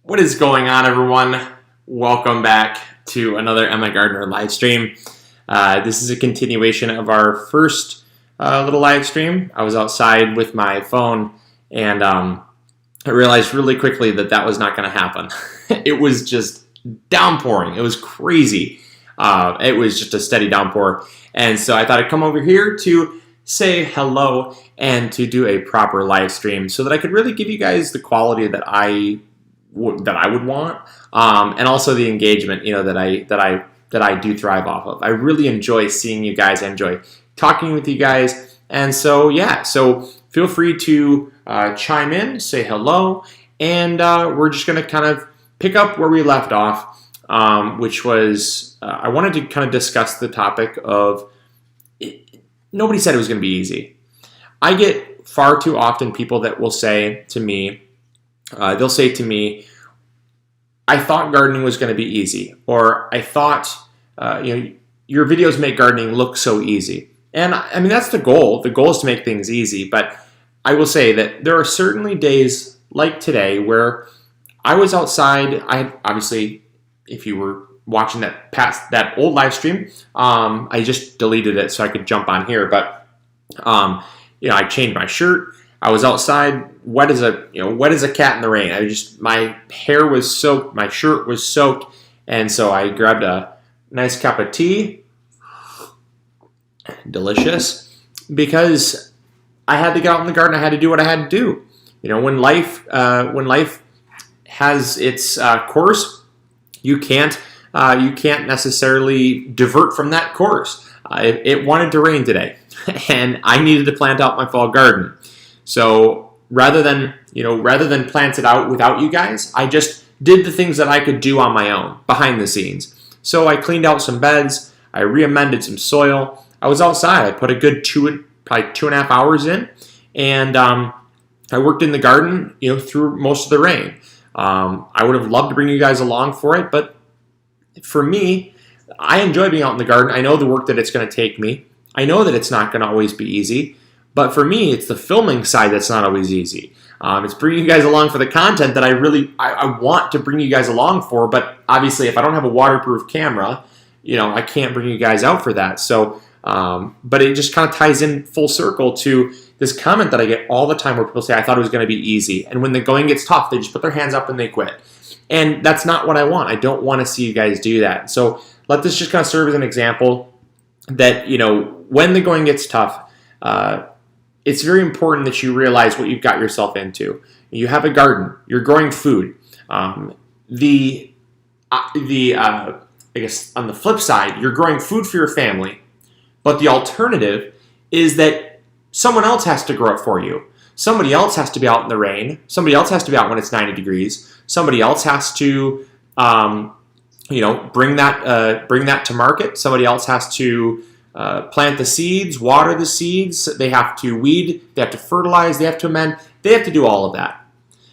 What is going on, everyone? Welcome back to another MIgardener live stream. This is a continuation of our first little live stream. I was outside with my phone and I realized really quickly that that was not going to happen. It was just downpouring. It was crazy. It was just a steady downpour. And so I thought I'd come over here to say hello and to do a proper live stream so that I could really give you guys the quality that I would want, and also the engagement, that I do thrive off of. I really enjoy seeing you guys. I enjoy talking with you guys, and so yeah. So feel free to chime in, say hello, and we're just going to kind of pick up where we left off, which was I wanted to kind of discuss the topic of nobody said it was going to be easy. I get far too often people that will say to me. They'll say to me, I thought gardening was going to be easy, or I thought, your videos make gardening look so easy. And I mean, that's the goal. The goal is to make things easy. But I will say that there are certainly days like today where I was outside. Obviously, if you were watching that old live stream, I just deleted it so I could jump on here. But, I changed my shirt. I was outside, wet as a cat in the rain. My hair was soaked, my shirt was soaked, and so I grabbed a nice cup of tea, delicious, because I had to get out in the garden. I had to do what I had to do. When life has its course, you can't necessarily divert from that course. It wanted to rain today, and I needed to plant out my fall garden. So rather than plant it out without you guys, I just did the things that I could do on my own behind the scenes. So I cleaned out some beds, I re-amended some soil. I was outside. I put a good probably 2.5 hours in, and I worked in the garden, through most of the rain. I would have loved to bring you guys along for it, but for me, I enjoy being out in the garden. I know the work that it's going to take me. I know that it's not going to always be easy. But for me, it's the filming side that's not always easy. It's bringing you guys along for the content that I want to bring you guys along for. But obviously, if I don't have a waterproof camera, I can't bring you guys out for that. So, but it just kind of ties in full circle to this comment that I get all the time where people say, I thought it was going to be easy. And when the going gets tough, they just put their hands up and they quit. And that's not what I want. I don't want to see you guys do that. So let this just kind of serve as an example that, when the going gets tough, it's very important that you realize what you've got yourself into. You have a garden. You're growing food. I guess on the flip side, you're growing food for your family, but the alternative is that someone else has to grow it for you. Somebody else has to be out in the rain. Somebody else has to be out when it's 90 degrees. Somebody else has to, bring that to market. Somebody else has to plant the seeds, water the seeds, they have to weed, they have to fertilize, they have to amend, they have to do all of that.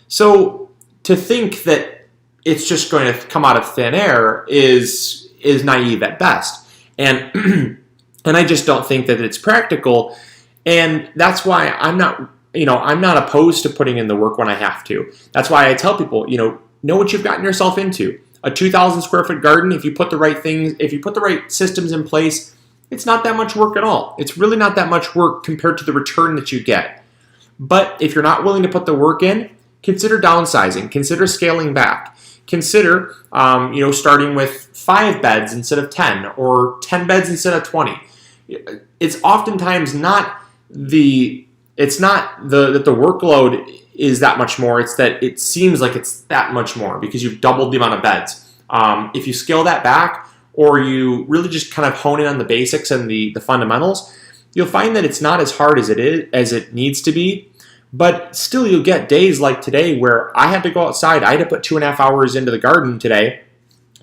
So to think that it's just going to come out of thin air is naive at best. And and I just don't think that it's practical. And that's why I'm not opposed to putting in the work when I have to. That's why I tell people, know what you've gotten yourself into. A 2,000 square foot garden, if you put the right things, if you put the right systems in place, it's not that much work at all. It's really not that much work compared to the return that you get. But if you're not willing to put the work in, consider downsizing. Consider scaling back. Consider, starting with 5 beds instead of 10, or 10 beds instead of 20. It's oftentimes not that the workload is that much more. It's that it seems like it's that much more because you've doubled the amount of beds. If you scale that back, or you really just kind of hone in on the basics and the fundamentals, you'll find that it's not as hard as it needs to be. But still, you'll get days like today where I had to go outside. I had to put 2.5 hours into the garden today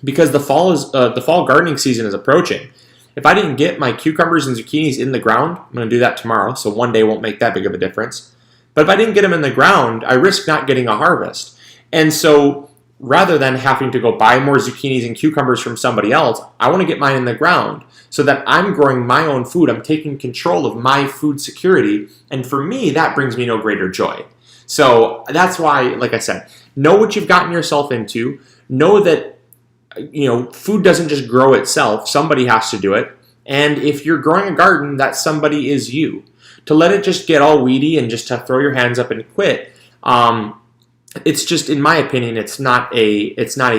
because the fall gardening season is approaching. If I didn't get my cucumbers and zucchinis in the ground, I'm going to do that tomorrow, so one day won't make that big of a difference. But if I didn't get them in the ground, I risk not getting a harvest. And so rather than having to go buy more zucchinis and cucumbers from somebody else, I want to get mine in the ground so that I'm growing my own food. I'm taking control of my food security. And for me, that brings me no greater joy. So that's why, like I said, know what you've gotten yourself into. Know that, food doesn't just grow itself. Somebody has to do it. And if you're growing a garden, that somebody is you. To let it just get all weedy and just to throw your hands up and quit, it's just, in my opinion, it's not a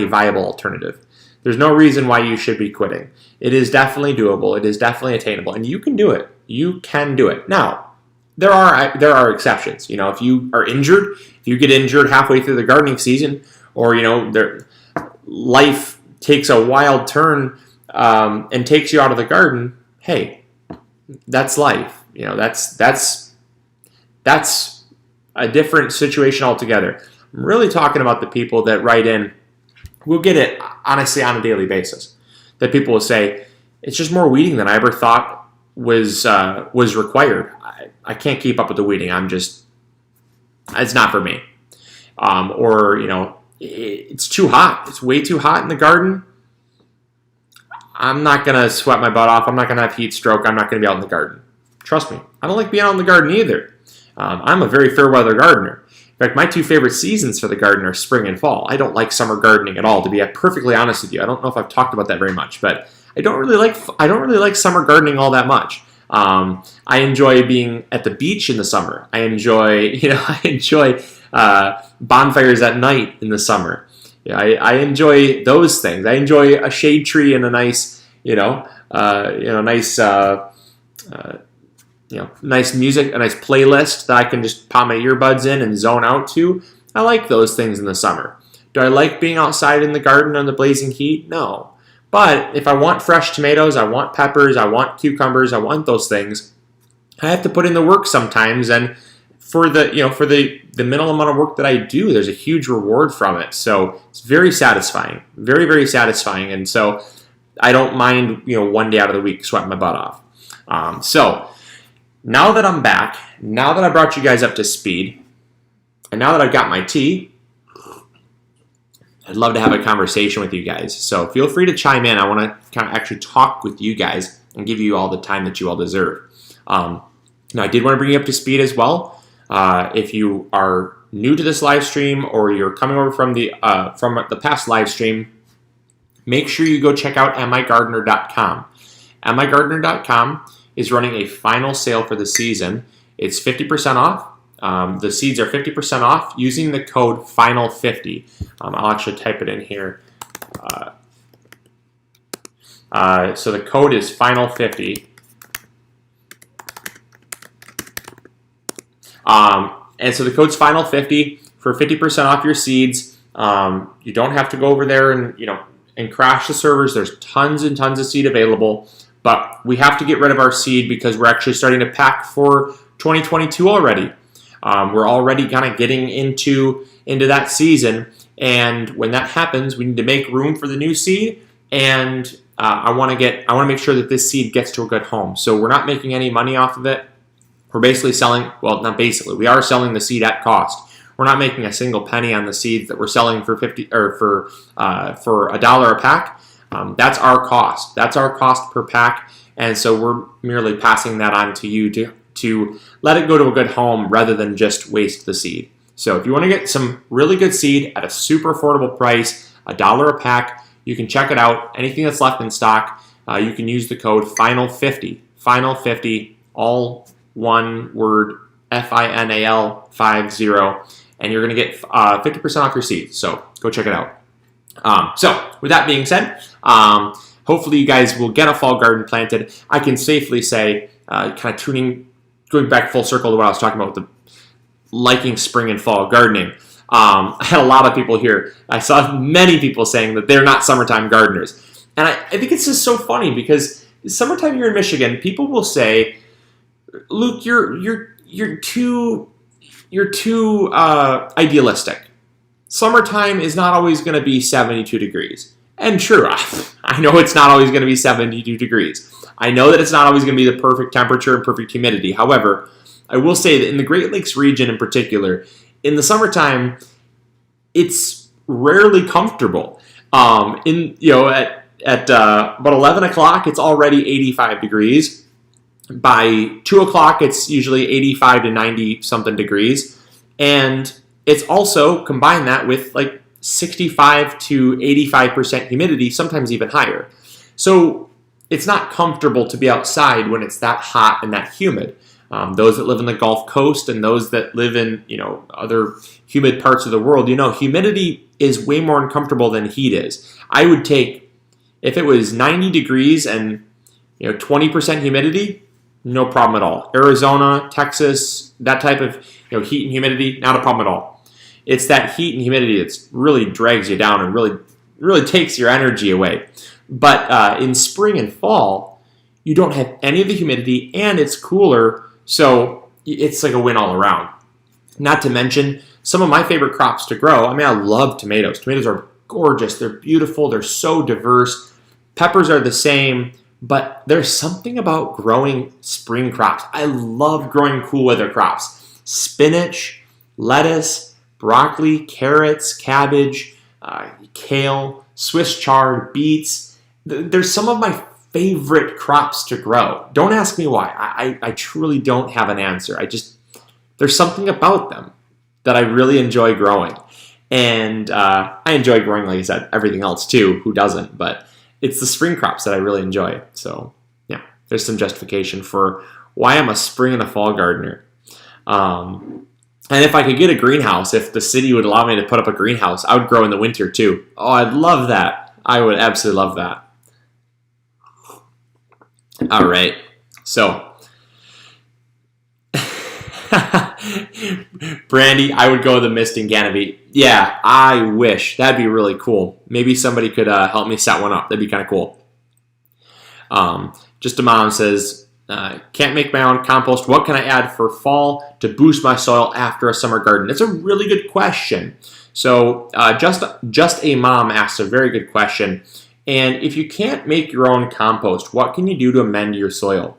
viable alternative. There's no reason why you should be quitting. It is definitely doable. It is definitely attainable, and you can do it. You can do it. Now, there are exceptions. If you are injured, if you get injured halfway through the gardening season, or life takes a wild turn and takes you out of the garden, hey, that's life. That's a different situation altogether. I'm really talking about the people that write in. We'll get it, honestly, on a daily basis. That people will say, it's just more weeding than I ever thought was required. I can't keep up with the weeding. It's not for me. It's too hot. It's way too hot in the garden. I'm not going to sweat my butt off. I'm not going to have heat stroke. I'm not going to be out in the garden. Trust me. I don't like being out in the garden either. I'm a very fair weather gardener. In fact, my two favorite seasons for the garden are spring and fall. I don't like summer gardening at all, to be perfectly honest with you. I don't know if I've talked about that very much, but I don't really like summer gardening all that much. I enjoy being at the beach in the summer. I enjoy bonfires at night in the summer. I enjoy those things. I enjoy a shade tree and a nice, nice music, a nice playlist that I can just pop my earbuds in and zone out to. I like those things in the summer. Do I like being outside in the garden on the blazing heat? No. But if I want fresh tomatoes, I want peppers, I want cucumbers, I want those things, I have to put in the work sometimes. And for the minimal amount of work that I do, there's a huge reward from it. So it's very satisfying, very, very satisfying. And so I don't mind, one day out of the week sweating my butt off. So now that I'm back, now that I brought you guys up to speed, and now that I've got my tea, I'd love to have a conversation with you guys. So feel free to chime in. I want to kind of actually talk with you guys and give you all the time that you all deserve. Now, I did want to bring you up to speed as well. If you are new to this live stream or you're coming over from the past live stream, make sure you go check out MIgardener.com. MIgardener.com is running a final sale for the season. It's 50% off. The seeds are 50% off using the code FINAL50. I'll actually type it in here. So the code is FINAL50. And so the code's FINAL50 for 50% off your seeds. You don't have to go over there and crash the servers. There's tons and tons of seed available. But we have to get rid of our seed because we're actually starting to pack for 2022 already. We're already kind of getting into that season, and when that happens, we need to make room for the new seed. And I want to make sure that this seed gets to a good home. So we're not making any money off of it. We're basically selling. Well, not basically. We are selling the seed at cost. We're not making a single penny on the seeds that we're selling for for $1 a pack. That's our cost. That's our cost per pack, and so we're merely passing that on to you to let it go to a good home rather than just waste the seed. So if you want to get some really good seed at a super affordable price, $1 a pack, you can check it out. Anything that's left in stock, you can use the code FINAL50. FINAL50, all one word, FINAL 50, and you're going to get 50% off your seeds. So go check it out. So with that being said, hopefully you guys will get a fall garden planted. I can safely say, going back full circle to what I was talking about with the liking spring and fall gardening. I had a lot of people here. I saw many people saying that they're not summertime gardeners. And I think it's just so funny because summertime here in Michigan, people will say, Luke, you're too idealistic. Summertime is not always going to be 72 degrees. And sure, I know it's not always going to be 72 degrees. I know that it's not always going to be the perfect temperature and perfect humidity. However, I will say that in the Great Lakes region in particular, in the summertime, it's rarely comfortable. At about 11 o'clock, it's already 85 degrees. By 2 o'clock, it's usually 85 to 90 something degrees. And it's also combine that with like 65 to 85% humidity, sometimes even higher. So it's not comfortable to be outside when it's that hot and that humid. Those that live in the Gulf Coast and those that live in, other humid parts of the world, humidity is way more uncomfortable than heat is. I would take, if it was 90 degrees and 20% humidity, no problem at all. Arizona, Texas, that type of heat and humidity, not a problem at all. It's that heat and humidity that really drags you down and really takes your energy away. But in spring and fall, you don't have any of the humidity and it's cooler, so it's like a win all around. Not to mention some of my favorite crops to grow. I love tomatoes. Tomatoes are gorgeous. They're beautiful. They're so diverse. Peppers are the same, but there's something about growing spring crops. I love growing cool weather crops. Spinach, lettuce, broccoli, carrots, cabbage, kale, Swiss chard, beets. There's some of my favorite crops to grow. Don't ask me why. I truly don't have an answer. There's something about them that I really enjoy growing. And I enjoy growing, like I said, everything else too. Who doesn't? But it's the spring crops that I really enjoy. So yeah, there's some justification for why I'm a spring and a fall gardener. And if I could get a greenhouse, if the city would allow me to put up a greenhouse, I would grow in the winter too. Oh, I'd love that. I would absolutely love that. All right, so Brandy, I would go the misting canopy. Yeah, I wish. That'd be really cool. Maybe somebody could help me set one up. That'd be kind of cool. Just a mom says, can't make my own compost. What can I add for fall to boost my soil after a summer garden? It's a really good question. So just a mom asks a very good question. And if you can't make your own compost, what can you do to amend your soil?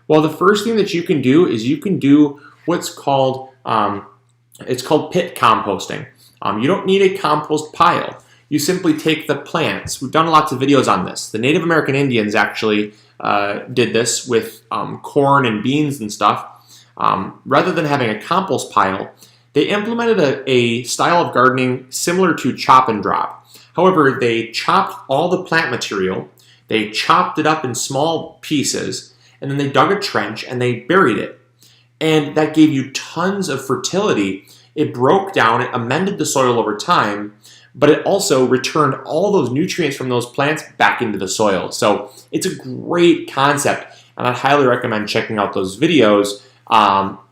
Well, the first thing that you can do is you can do what's called pit composting. You don't need a compost pile. You simply take the plants. We've done lots of videos on this. The Native American Indians actually did this with corn and beans and stuff. Rather than having a compost pile, they implemented a style of gardening similar to chop and drop. However, they chopped all the plant material, they chopped it up in small pieces, and then they dug a trench and they buried it. And that gave you tons of fertility. It broke down, it amended the soil over time, but it also returned all those nutrients from those plants back into the soil. So it's a great concept, and I'd highly recommend checking out those videos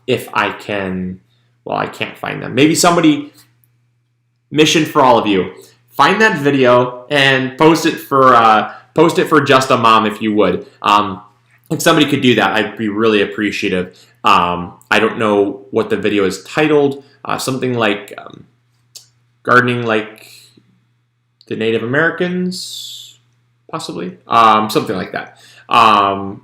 if I can. Well, I can't find them. Maybe somebody, mission for all of you, find that video and post it for just a mom if you would. If somebody could do that, I'd be really appreciative. I don't know what the video is titled. Something like gardening like the Native Americans, possibly. Something like that. Or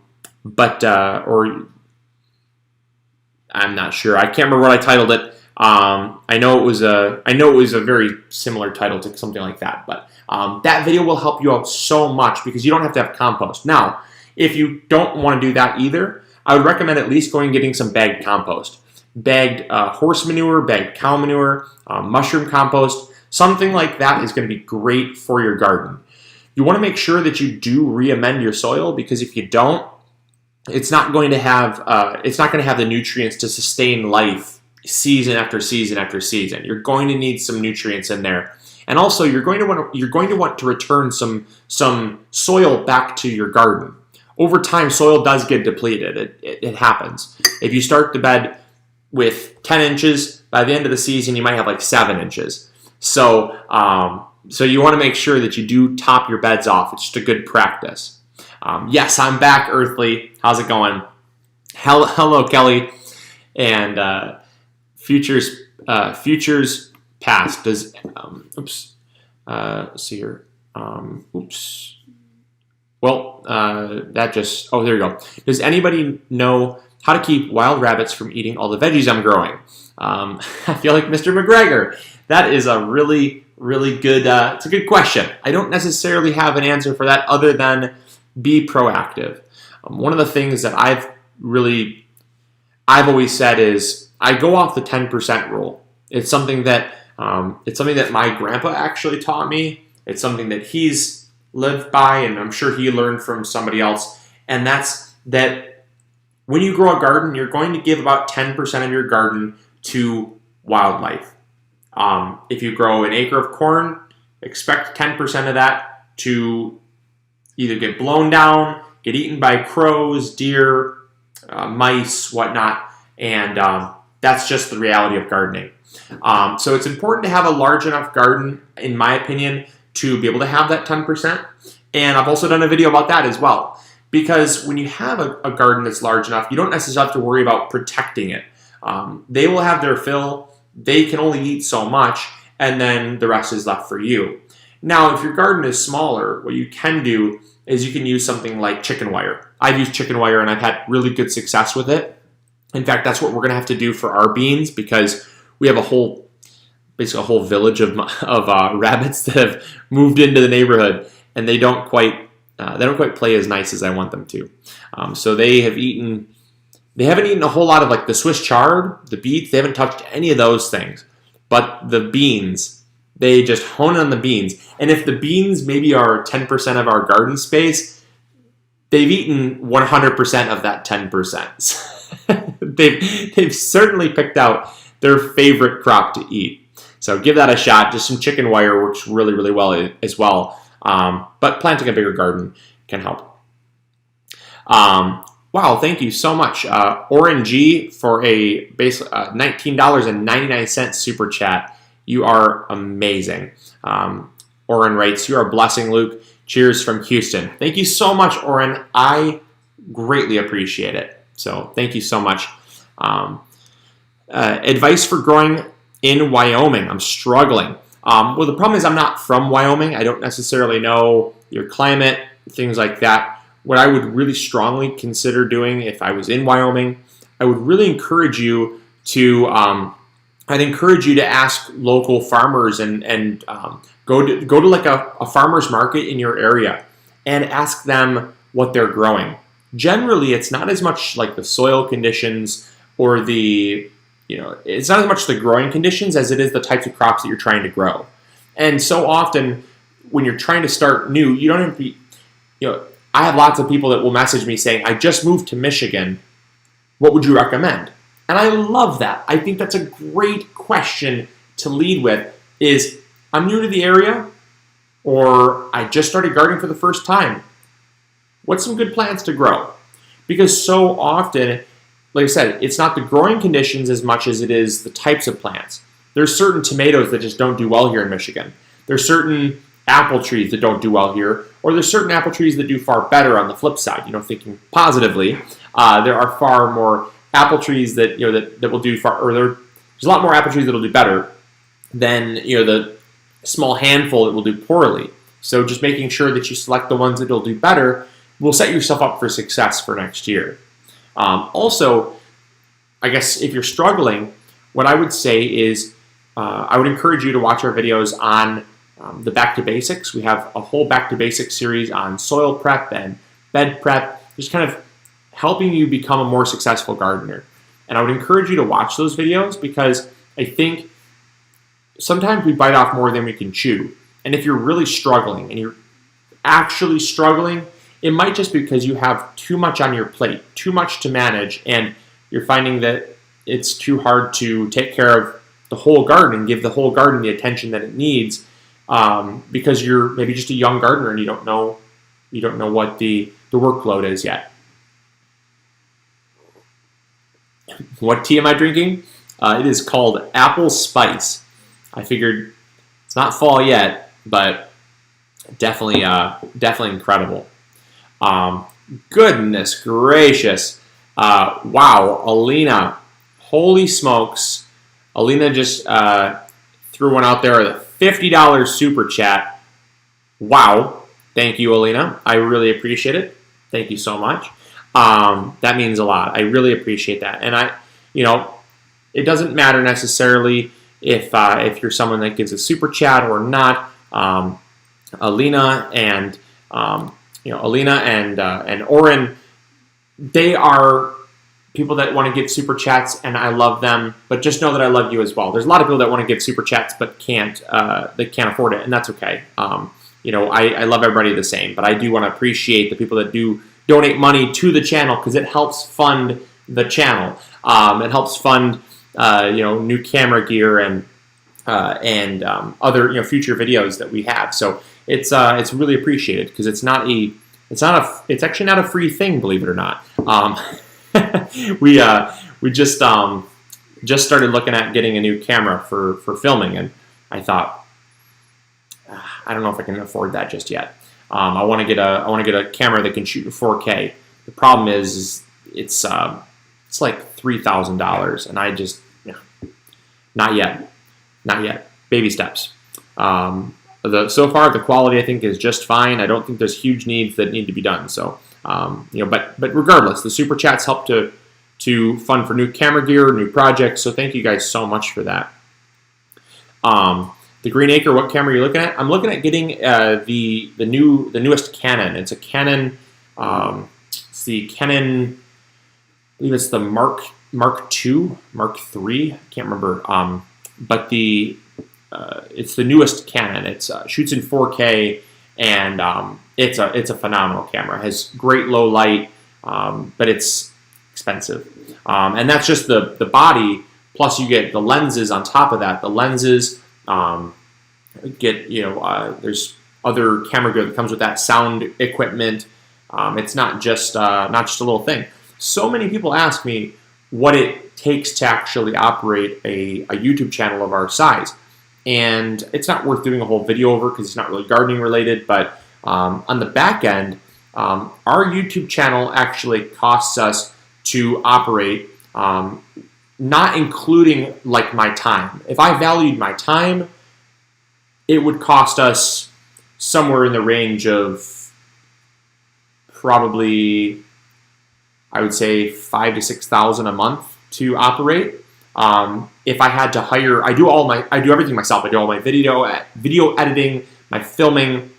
I'm not sure. I can't remember what I titled it. I know it was a very similar title to something like that. But that video will help you out so much because you don't have to have compost. Now, if you don't want to do that either, I would recommend at least going and getting some bagged compost. Bagged horse manure, bagged cow manure, mushroom compost, something like that is going to be great for your garden. You want to make sure that you do re-amend your soil because if you don't, it's not going to have the nutrients to sustain life season after season after season. You're going to need some nutrients in there, and also you're going to want to return some soil back to your garden. Over time, soil does get depleted. It happens. If you start the bed with 10 inches, by the end of the season, you might have like 7 inches. So you want to make sure that you do top your beds off. It's just a good practice. Yes, I'm back, Earthly. How's it going? Hello, Kelly. And futures past. Does let's see here. Well, that just, there you go. Does anybody know how to keep wild rabbits from eating all the veggies I'm growing? I feel like Mr. McGregor. That is a really, really good, it's a good question. I don't necessarily have an answer for that other than be proactive. One of the things that I've always said is I go off the 10% rule. It's something that my grandpa actually taught me. It's something that he's lived by, and I'm sure he learned from somebody else. And that's that when you grow a garden, you're going to give about 10% of your garden to wildlife. If you grow an acre of corn, expect 10% of that to either get blown down, get eaten by crows, deer, mice, whatnot, and that's just the reality of gardening. So it's important to have a large enough garden, in my opinion, to be able to have that 10%. And I've also done a video about that as well. Because when you have a garden that's large enough, you don't necessarily have to worry about protecting it. They will have their fill. They can only eat so much, and then the rest is left for you. Now, if your garden is smaller, what you can do is you can use something like chicken wire. I've used chicken wire, and I've had really good success with it. In fact, that's what we're going to have to do for our beans, because we have basically a whole village of rabbits that have moved into the neighborhood, and they don't quite play as nice as I want them to. So they haven't eaten a whole lot of like the Swiss chard, the beets. They haven't touched any of those things. But the beans, they just hone on the beans. And if the beans maybe are 10% of our garden space, they've eaten 100% of that 10%. They've certainly picked out their favorite crop to eat. So give that a shot. Just some chicken wire works really, really well as well. But planting a bigger garden can help. Wow, thank you so much, Oren G, for a base $19.99 super chat. You are amazing. Oren writes, "You are blessing, Luke. Cheers from Houston." Thank you so much, Oren. I greatly appreciate it. So thank you so much. Advice for growing in Wyoming. I'm struggling. Well, the problem is I'm not from Wyoming. I don't necessarily know your climate, things like that. What I would really strongly consider doing if I was in Wyoming, I would really encourage you to ask local farmers and go to like a farmer's market in your area and ask them what they're growing. Generally, it's not as much like the soil conditions or it's not as much the growing conditions as it is the types of crops that you're trying to grow. And so often when you're trying to start new, you don't have to be, I have lots of people that will message me saying, "I just moved to Michigan. What would you recommend?" And I love that. I think that's a great question to lead with is, I'm new to the area, or I just started gardening for the first time. What's some good plants to grow? Because so often, like I said, it's not the growing conditions as much as it is the types of plants. There's certain tomatoes that just don't do well here in Michigan. There's certain apple trees that don't do well here, or there's certain apple trees that do far better on the flip side. Thinking positively, there are far more apple trees that that will do far, or there's a lot more apple trees that will do better than the small handful that will do poorly. So just making sure that you select the ones that will do better will set yourself up for success for next year. Also, I guess if you're struggling, what I would say is I would encourage you to watch our videos on the Back to Basics. We have a whole Back to Basics series on soil prep and bed prep, just kind of helping you become a more successful gardener. And I would encourage you to watch those videos because I think sometimes we bite off more than we can chew. And if you're really struggling and you're actually struggling, it might just be because you have too much on your plate, too much to manage, and you're finding that it's too hard to take care of the whole garden and give the whole garden the attention that it needs because you're maybe just a young gardener and you don't know what the workload is yet. What tea am I drinking? It is called Apple Spice. I figured it's not fall yet, but definitely incredible. Goodness gracious. Wow, Alina. Holy smokes. Alina just threw one out there, a $50 super chat. Wow. Thank you, Alina. I really appreciate it. Thank you so much. That means a lot. I really appreciate that. And it doesn't matter necessarily if you're someone that gives a super chat or not. Alina and Oren, they are people that want to give super chats, and I love them, but just know that I love you as well. There's a lot of people that want to give super chats but can't afford it, and that's okay. You know, I love everybody the same, but I do want to appreciate the people that do donate money to the channel, because it helps fund the channel. It helps fund you know, new camera gear and other, you know, future videos that we have. So it's really appreciated, because it's actually not a free thing, believe it or not. We just started looking at getting a new camera for filming, and I thought, I don't know if I can afford that just yet. I want to get a camera that can shoot in 4K. The problem is it's like $3,000, and I just, not yet. Baby steps. So far the quality I think is just fine. I don't think there's huge needs that need to be done. So you know, but regardless, the super chats help to fund for new camera gear, new projects. So thank you guys so much for that. The Green Acre, what camera are you looking at? I'm looking at getting the newest Canon. It's a Canon. It's the Canon. I believe it's the Mark II, Mark III. I can't remember. But it's the newest Canon. It shoots in 4K, and it's a phenomenal camera. It has great low light, but it's expensive. And that's just the body. Plus, you get the lenses on top of that. The lenses get, you know, there's other camera gear that comes with that, sound equipment. It's not just a little thing. So many people ask me what it takes to actually operate a YouTube channel of our size, and it's not worth doing a whole video over because it's not really gardening related. But on the back end, our YouTube channel actually costs us to operate, not including like my time. If I valued my time, it would cost us somewhere in the range of probably, I would say, $5,000 to $6,000 a month to operate. If I had to hire, I do everything myself. I do all my video editing, my filming.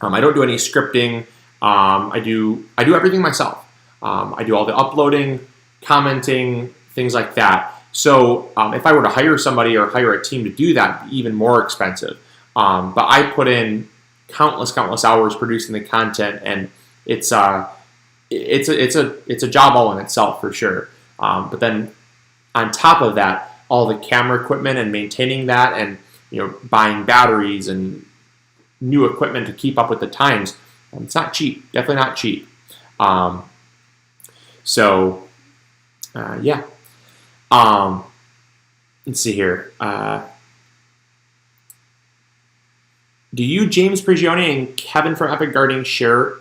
I don't do any scripting. I do everything myself. I do all the uploading, commenting, things like that. So if I were to hire somebody or hire a team to do that, it'd be even more expensive. But I put in countless hours producing the content, and it's a job all in itself for sure. But then on top of that, all the camera equipment and maintaining that, and, you know, buying batteries and new equipment to keep up with the times, it's not cheap. Definitely not cheap. Yeah. Let's see here. Do you, James Prigioni and Kevin from Epic Gardening, share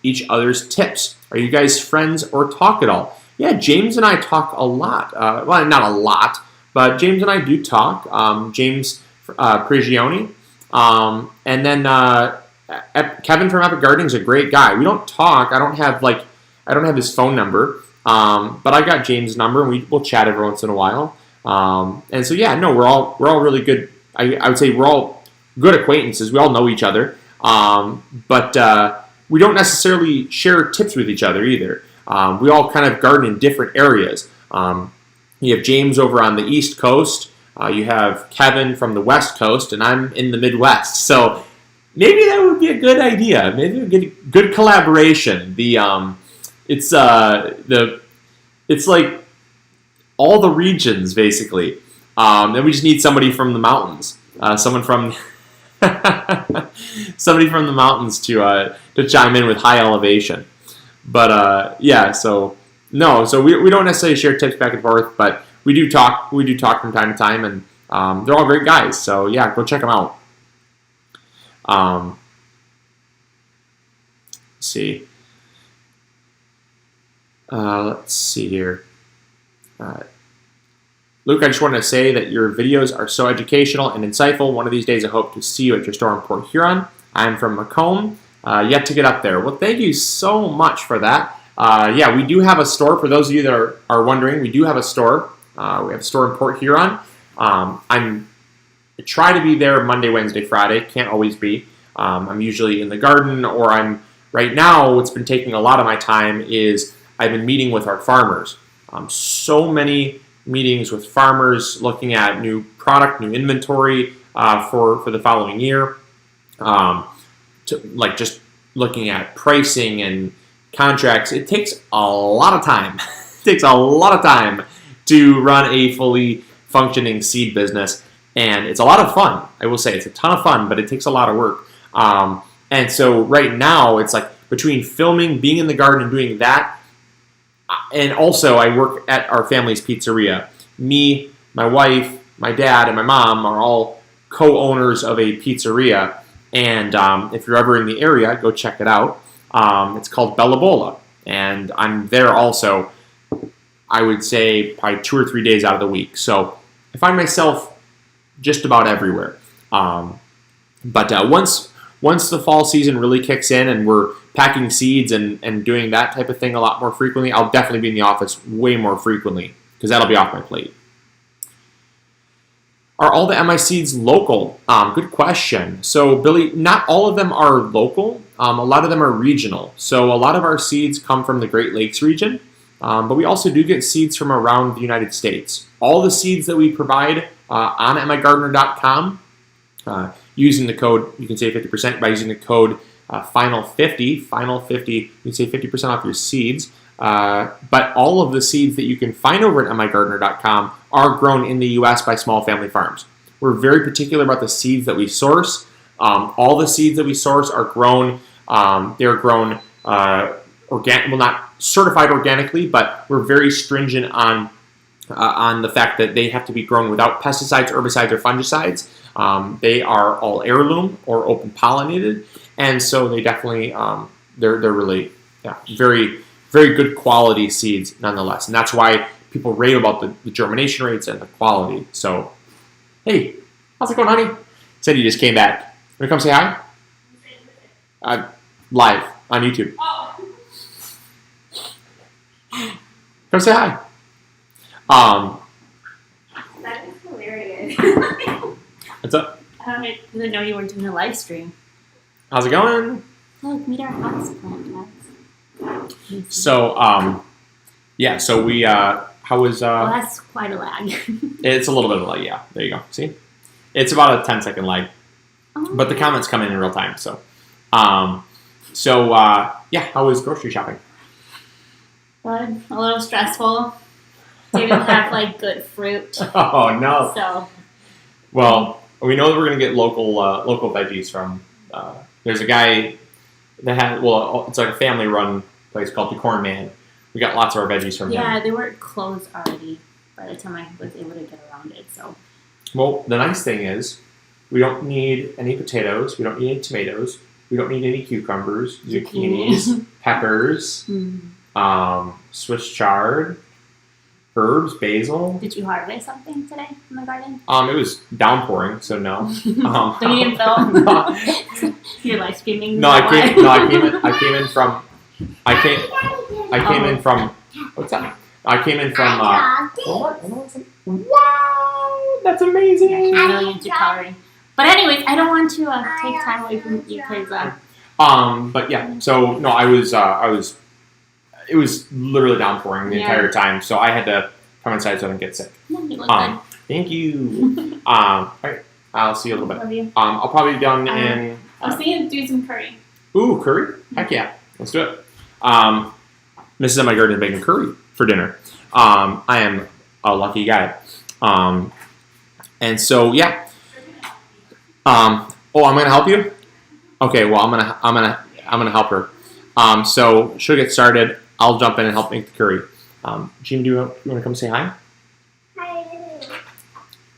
each other's tips? Are you guys friends or talk at all? Yeah, James and I talk a lot. Well, not a lot, but James and I do talk. James Prigioni, and then Kevin from Epic Gardening is a great guy. We don't talk. I don't have his phone number, but I got James' number, and we'll chat every once in a while. And so yeah, no, we're all really good. I would say we're all good acquaintances. We all know each other, but we don't necessarily share tips with each other either. We all kind of garden in different areas. You have James over on the East Coast. You have Kevin from the West Coast, and I'm in the Midwest. So maybe that would be a good idea. Maybe we get a good collaboration. It's like all the regions basically. And we just need somebody from the mountains, somebody from the mountains to chime in with high elevation. But yeah, so no, so we don't necessarily share tips back and forth, but we do talk. We do talk from time to time, and they're all great guys. So yeah, go check them out. Let's see. Let's see here. Luke, I just wanted to say that your videos are so educational and insightful. One of these days, I hope to see you at your store in Port Huron. I'm from Macomb, yet to get up there. Well, thank you so much for that. Yeah, we do have a store. For those of you that are wondering, we do have a store. We have a store in Port Huron. I try to be there Monday, Wednesday, Friday. Can't always be. I'm usually in the garden, or right now, what's been taking a lot of my time is I've been meeting with our farmers. So many meetings with farmers looking at new product, new inventory for the following year. Just looking at pricing and contracts. It takes a lot of time. It takes a lot of time to run a fully functioning seed business. And it's a lot of fun. I will say it's a ton of fun, but it takes a lot of work. And so right now, it's like between filming, being in the garden, and doing that, and also I work at our family's pizzeria. Me, my wife, my dad, and my mom are all co-owners of a pizzeria. And if you're ever in the area, go check it out. It's called Bella Bola. And I'm there also, I would say, probably 2 or 3 days out of the week. So I find myself just about everywhere. But once the fall season really kicks in and we're packing seeds and doing that type of thing a lot more frequently, I'll definitely be in the office way more frequently because that'll be off my plate. Are all the MI seeds local? Good question. So Billy, not all of them are local. A lot of them are regional. So a lot of our seeds come from the Great Lakes region, but we also do get seeds from around the United States. All the seeds that we provide on MIgardener.com, using the code, you can save 50% by using the code final50, you can save 50% off your seeds. But all of the seeds that you can find over at MIgardener.com are grown in the U.S. by small family farms. We're very particular about the seeds that we source. All the seeds that we source are grown. They're grown not certified organically, but we're very stringent on the fact that they have to be grown without pesticides, herbicides, or fungicides. They are all heirloom or open pollinated, and so they definitely they're really very, very good quality seeds nonetheless, and that's why people rave about the germination rates and the quality. So, hey, how's it going, honey? Said you just came back. Want to come say hi? Live on YouTube. Oh. Come say hi. That is hilarious. What's up? I didn't know you were doing a live stream. How's it going? Look, meet our house plant, guys. So, so we, how was, Well, that's quite a lag. it's a little bit of a lag, yeah. There you go. See? It's about a 10-second lag. Oh. But the comments come in real time, so. How was grocery shopping? Good. A little stressful. Didn't have, good fruit. Oh, no. So. Well, we know that we're going to get local veggies from, there's a guy that had, it's like a family-run place called the Corn Man. We got lots of our veggies from him. Yeah, they were closed already by the time I was able to get around it, so. Well, the nice thing is, we don't need any potatoes, we don't need any tomatoes, we don't need any cucumbers, zucchinis, peppers, Swiss chard, herbs, basil. Did you harvest something today in the garden? It was downpouring, so no. So you didn't film? No. You're live streaming? No, I came in from. What's that? I came in from. Wow, that's amazing. Really into coloring. But anyways, I don't want to take time away from you because. But yeah, so no, I was. It was literally downpouring the entire time, so I had to come inside so I didn't get sick. No, you look good. Thank you. All right, I'll see you a little bit. Love you. I'll probably be done in. I was thinking of doing some curry. Ooh, curry? Heck yeah, let's do it. Mrs. MIgardener is making curry for dinner. I am a lucky guy. And so yeah. I'm gonna help you. Okay, well I'm gonna help her. So she'll get started. I'll jump in and help make the curry. Jean, do you want to come say hi? Hi.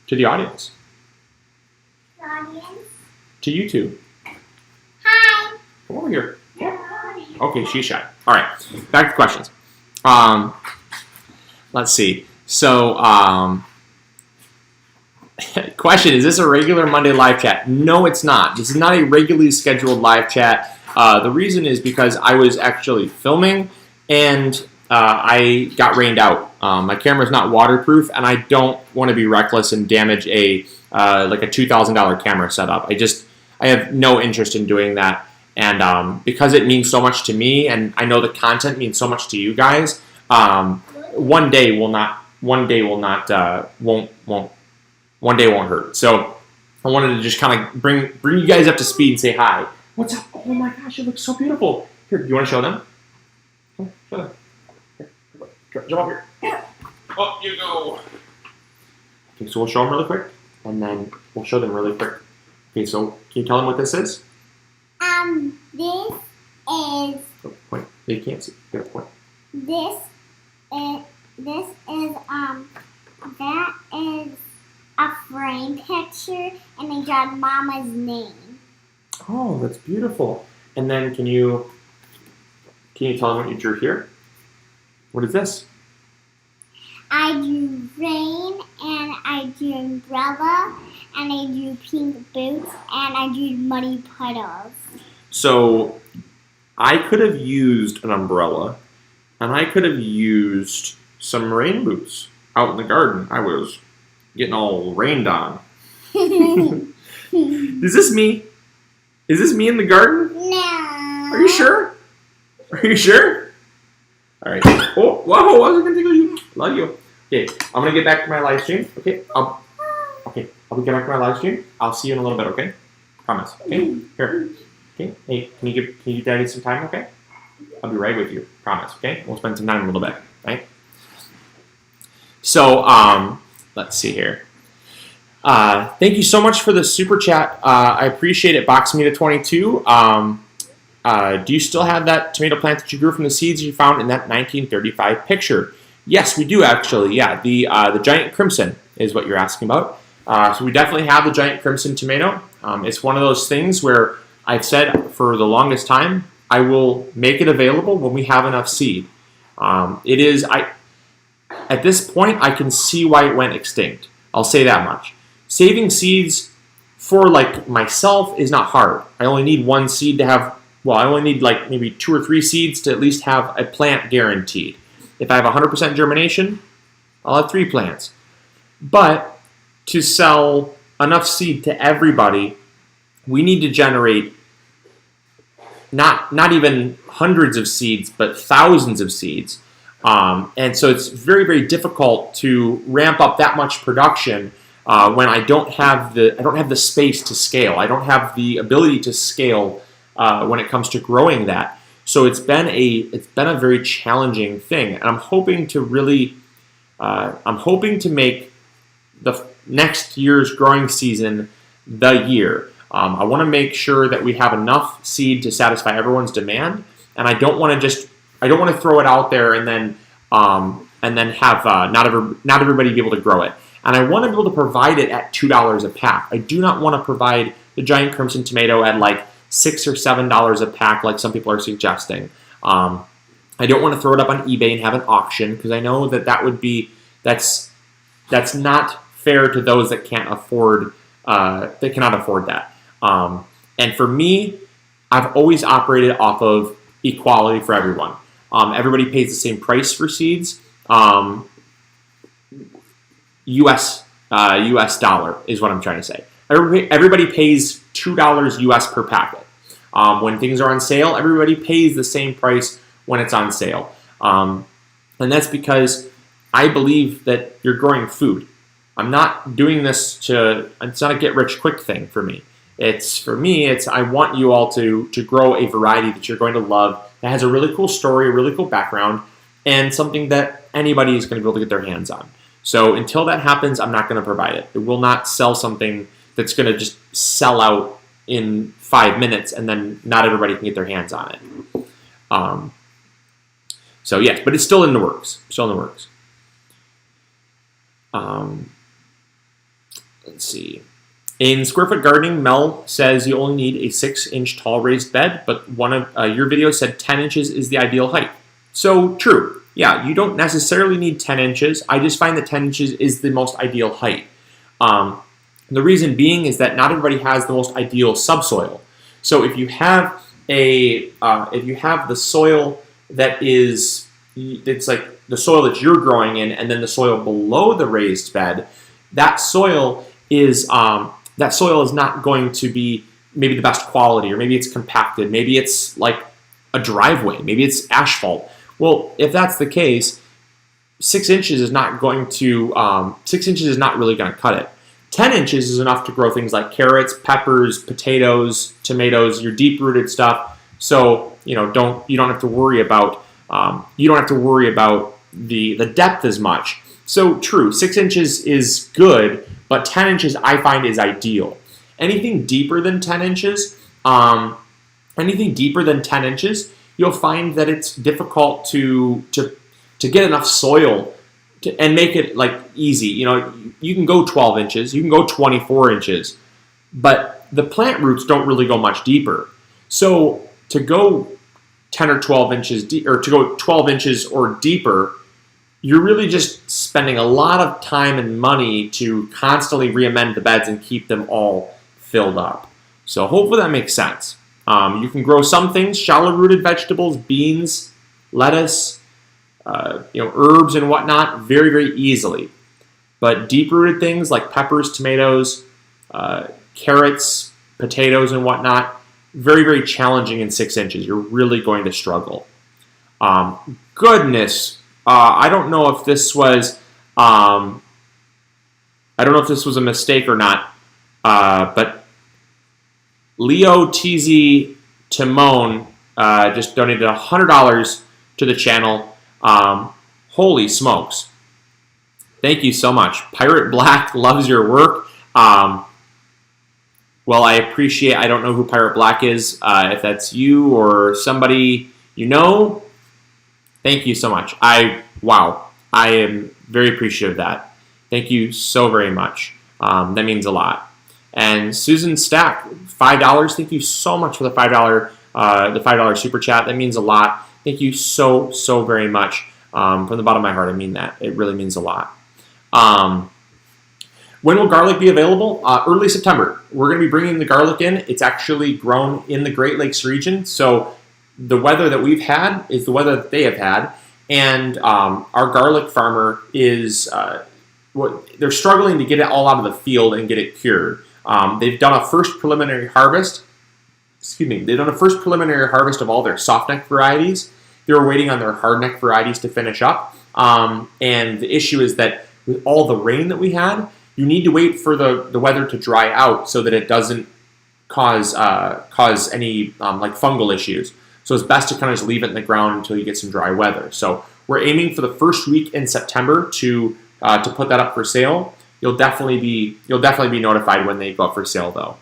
To the audience. The audience. To you two. Hi. Come over here. Hi. Okay, she's shy. All right, back to questions. Let's see. So, question, is this a regular Monday live chat? No, it's not. This is not a regularly scheduled live chat. The reason is because I was actually filming and I got rained out. My camera's not waterproof and I don't want to be reckless and damage a $2,000 camera setup. I have no interest in doing that. And because it means so much to me, and I know the content means so much to you guys, one day won't hurt. So I wanted to just kind of bring you guys up to speed and say hi. What's up? Oh my gosh, it looks so beautiful. Here, do you want to show them? Show them. Here, jump up here. Up you go. Okay, so we'll show them really quick, and then we'll show them really quick. Okay, so can you tell them what this is? This is. Oh, point. They can't see. Get a point. This is. That is a frame picture, and I got Mama's name. Oh, that's beautiful. And then can you tell them what you drew here? What is this? I drew rain, and I drew umbrella, and I drew pink boots, and I drew muddy puddles. So I could have used an umbrella, and I could have used some rain boots out in the garden. I was getting all rained on. Is this me? Is this me in the garden? No. Are you sure? Are you sure? All right. Oh, whoa! I was gonna tickle you. Love you. Okay, I'm gonna get back to my live stream. Okay. I'll get back to my live stream. I'll see you in a little bit. Okay. Promise. Okay. Here. Okay. Hey, can you give Daddy some time? Okay. I'll be right with you. Promise. Okay. We'll spend some time in a little bit. Right. So let's see here. Thank you so much for the super chat. I appreciate it. BoxMeta22. Do you still have that tomato plant that you grew from the seeds you found in that 1935 picture? Yes, we do actually. Yeah, the giant crimson is what you're asking about. So we definitely have the giant crimson tomato. It's one of those things where I've said for the longest time I will make it available when we have enough seed. At this point I can see why it went extinct. I'll say that much. Saving seeds for like myself is not hard. I only need one seed to have. Well, I only need like maybe 2 or 3 seeds to at least have a plant guaranteed. If I have 100% germination, I'll have 3 plants. But to sell enough seed to everybody, we need to generate not even hundreds of seeds, but thousands of seeds. And so it's very, very difficult to ramp up that much production when I don't have the space to scale. I don't have the ability to scale when it comes to growing that. So it's been a very challenging thing, and I'm hoping to make the next year's growing season the year. I want to make sure that we have enough seed to satisfy everyone's demand, and I don't want to throw it out there and then have not everybody be able to grow it. And I want to be able to provide it at $2 a pack. I do not want to provide the giant crimson tomato at like $6 or $7 a pack like some people are suggesting. I don't want to throw it up on eBay and have an auction because I know that's not fair to those that cannot afford that. And for me, I've always operated off of equality for everyone. Everybody pays the same price for seeds. US dollar is what I'm trying to say. Everybody pays $2 US per packet. When things are on sale, everybody pays the same price when it's on sale. And that's because I believe that you're growing food. I'm not doing this it's not a get-rich-quick thing for me. I want you all to grow a variety that you're going to love, that has a really cool story, a really cool background, and something that anybody is going to be able to get their hands on. So until that happens, I'm not going to provide it. It will not sell something that's going to just sell out in 5 minutes and then not everybody can get their hands on it. So yes, but it's still in the works. Let's see. In Square Foot Gardening, Mel says you only need a 6-inch tall raised bed, but one of your videos said 10 inches is the ideal height. So true. Yeah, you don't necessarily need 10 inches. I just find that 10 inches is the most ideal height. The reason being is that not everybody has the most ideal subsoil. So if you have the soil it's like the soil that you're growing in, and then the soil below the raised bed, that soil is not going to be maybe the best quality, or maybe it's compacted, maybe it's like a driveway, maybe it's asphalt. Well, if that's the case, 6 inches is not going to 6 inches is not really going to cut it. 10 inches is enough to grow things like carrots, peppers, potatoes, tomatoes, your deep-rooted stuff. So you don't have to worry about the depth as much. So true, 6 inches is good, but 10 inches I find is ideal. Anything deeper than 10 inches, you'll find that it's difficult to get enough soil and make it like easy. You can go 12 inches, you can go 24 inches, but the plant roots don't really go much deeper. So to go 10 or 12 inches or to go 12 inches or deeper, you're really just spending a lot of time and money to constantly re-amend the beds and keep them all filled up. So hopefully that makes sense. You can grow some things, shallow-rooted vegetables, beans, lettuce, herbs and whatnot, very, very easily. But deep-rooted things like peppers, tomatoes, carrots, potatoes, and whatnot, very, very challenging in 6 inches. You're really going to struggle. Goodness, I don't know if this was a mistake or not, but Leo TZ Timon just donated $100 to the channel. Holy smokes. Thank you so much. Pirate Black loves your work. Well, I don't know who Pirate Black is. If that's you or somebody you know, thank you so much. I am very appreciative of that. Thank you so very much. That means a lot. And Susan Stack, $5. Thank you so much for the $5 super chat. That means a lot. Thank you so very much. From the bottom of my heart, I mean that. It really means a lot. When will garlic be available? Early September. We're going to be bringing the garlic in. It's actually grown in the Great Lakes region. So the weather that we've had is the weather that they have had. And our garlic farmer is, they're struggling to get it all out of the field and get it cured. They've done a first preliminary harvest. They've done a first preliminary harvest of all their softneck varieties. They were waiting on their hardneck varieties to finish up. And the issue is that with all the rain that we had, you need to wait for the weather to dry out so that it doesn't cause any like fungal issues. So it's best to kind of just leave it in the ground until you get some dry weather. So we're aiming for the first week in September to put that up for sale. You'll definitely be notified when they go up for sale, though.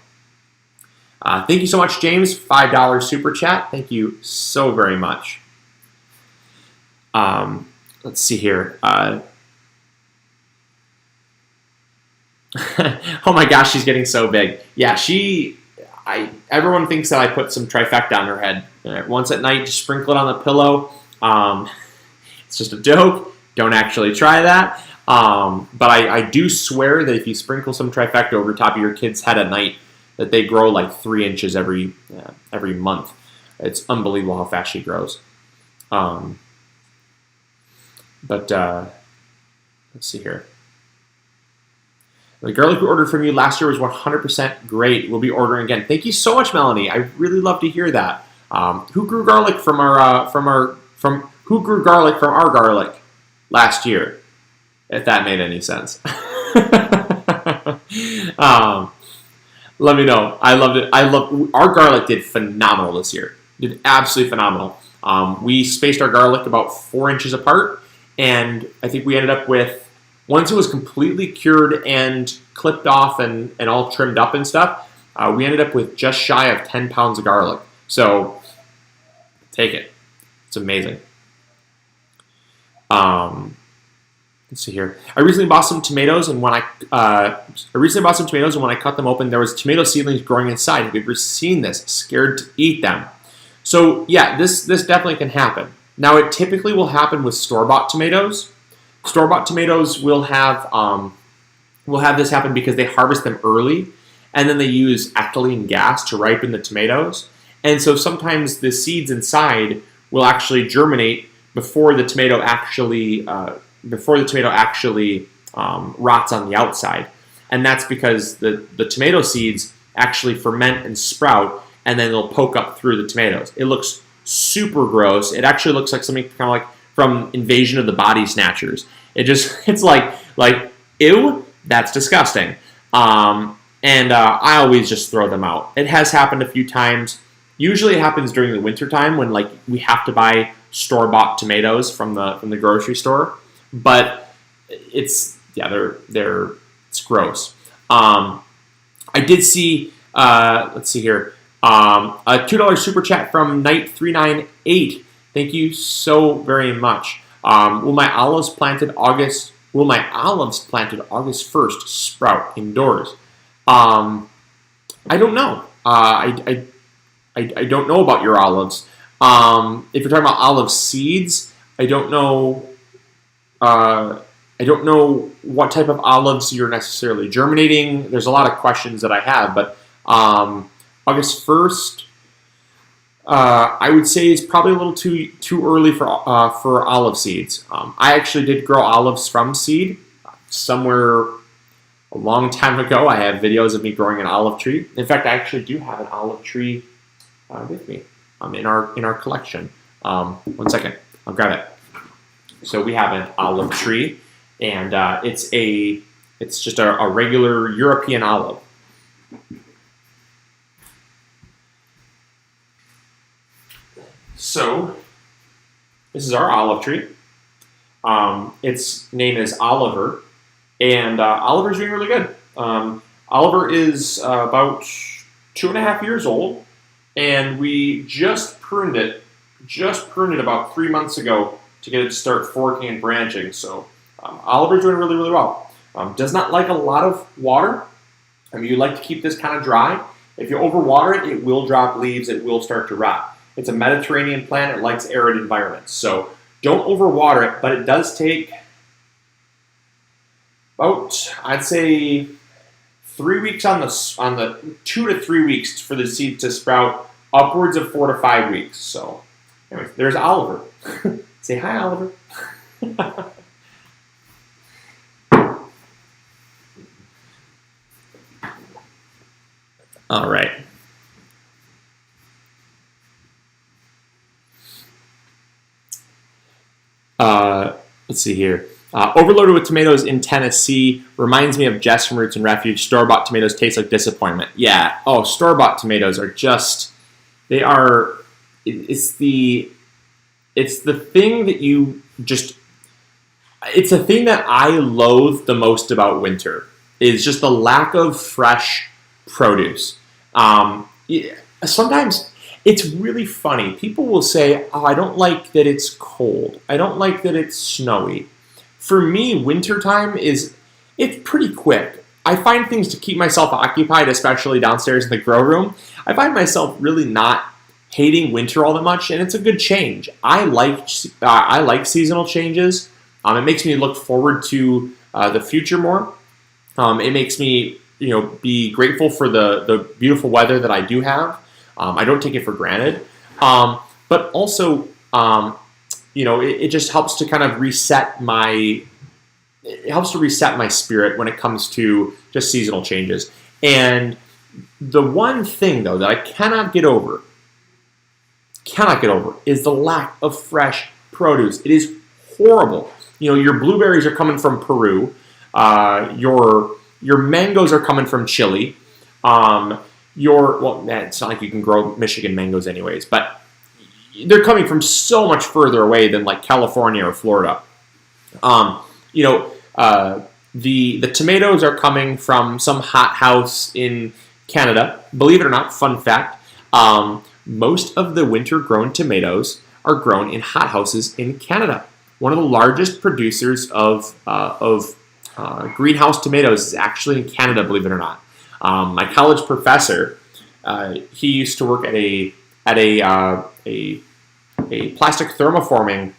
Thank you so much, James. $5 super chat. Thank you so very much. Let's see here. Oh my gosh, she's getting so big. Yeah, everyone thinks that I put some trifecta on her head. Once at night, just sprinkle it on the pillow. It's just a joke. Don't actually try that. But I do swear that if you sprinkle some trifecta over top of your kid's head at night, that they grow like 3 inches every month. It's unbelievable how fast she grows. But let's see here. The garlic we ordered from you last year was 100% great. We'll be ordering again. Thank you so much, Melanie. I really love to hear that. Who grew garlic from our garlic last year? If that made any sense. Let me know. I loved it. Our garlic did phenomenal this year. Did absolutely phenomenal. We spaced our garlic about 4 inches apart, and I think we ended up with, once it was completely cured and clipped off and all trimmed up and stuff, we ended up with just shy of 10 pounds of garlic. So take it. It's amazing. Let's see here. I recently bought some tomatoes, and when I cut them open, there was tomato seedlings growing inside. Have you ever seen this? Scared to eat them. So yeah, this definitely can happen. Now it typically will happen with store-bought tomatoes. Store-bought tomatoes will have this happen because they harvest them early, and then they use ethylene gas to ripen the tomatoes. And so sometimes the seeds inside will actually germinate before the tomato actually rots on the outside. And that's because the tomato seeds actually ferment and sprout, and then they'll poke up through the tomatoes. It looks super gross. It actually looks like something kind of like from Invasion of the Body Snatchers. It's like ew, that's disgusting. I always just throw them out. It has happened a few times. Usually it happens during the winter time when like we have to buy store-bought tomatoes from the grocery store. But it's gross. I did see let's see here. A $2 super chat from Knight398. Thank you so very much. Will my olives planted August 1st sprout indoors? I don't know. I don't know about your olives. If you're talking about olive seeds, I don't know. I don't know what type of olives you're necessarily germinating. There's a lot of questions that I have, but August 1st, I would say is probably a little too early for olive seeds. I actually did grow olives from seed somewhere a long time ago. I have videos of me growing an olive tree. In fact, I actually do have an olive tree with me in our collection. 1 second, I'll grab it. So we have an olive tree, and it's just a regular European olive. So this is our olive tree. Its name is Oliver, and Oliver's doing really good. Oliver is about 2.5 years old, and we just pruned it about 3 months ago to get it to start forking and branching. So Oliver's doing really, really well. Does not like a lot of water. You like to keep this kind of dry. If you overwater it, it will drop leaves. It will start to rot. It's a Mediterranean plant. It likes arid environments. So don't overwater it, but it does take about, I'd say, 3 weeks on the 2 to 3 weeks for the seed to sprout, upwards of 4 to 5 weeks. So anyways, there's Oliver. Say hi, Oliver. All right. Let's see here. Overloaded with tomatoes in Tennessee reminds me of Jess from Roots and Refuge. Store-bought tomatoes taste like disappointment. Yeah. Oh, store-bought tomatoes are just, they are, it's the thing that you just, it's the thing that I loathe the most about winter is just the lack of fresh produce. Sometimes it's really funny. People will say, oh, I don't like that it's cold. I don't like that it's snowy. For me, wintertime it's pretty quick. I find things to keep myself occupied, especially downstairs in the grow room. I find myself really not hating winter all that much, and it's a good change. I like seasonal changes. It makes me look forward to the future more. It makes me, be grateful for the beautiful weather that I do have. I don't take it for granted, but also, it just helps to kind of reset my spirit when it comes to just seasonal changes. And the one thing though that I cannot get over is the lack of fresh produce. It is horrible. Your blueberries are coming from Peru. Your mangoes are coming from Chile. It's not like you can grow Michigan mangoes anyways, but they're coming from so much further away than like California or Florida. The tomatoes are coming from some hothouse in Canada. Believe it or not, fun fact, most of the winter-grown tomatoes are grown in hothouses in Canada. One of the largest producers of greenhouse tomatoes is actually in Canada, believe it or not. My college professor, he used to work at a plastic thermoforming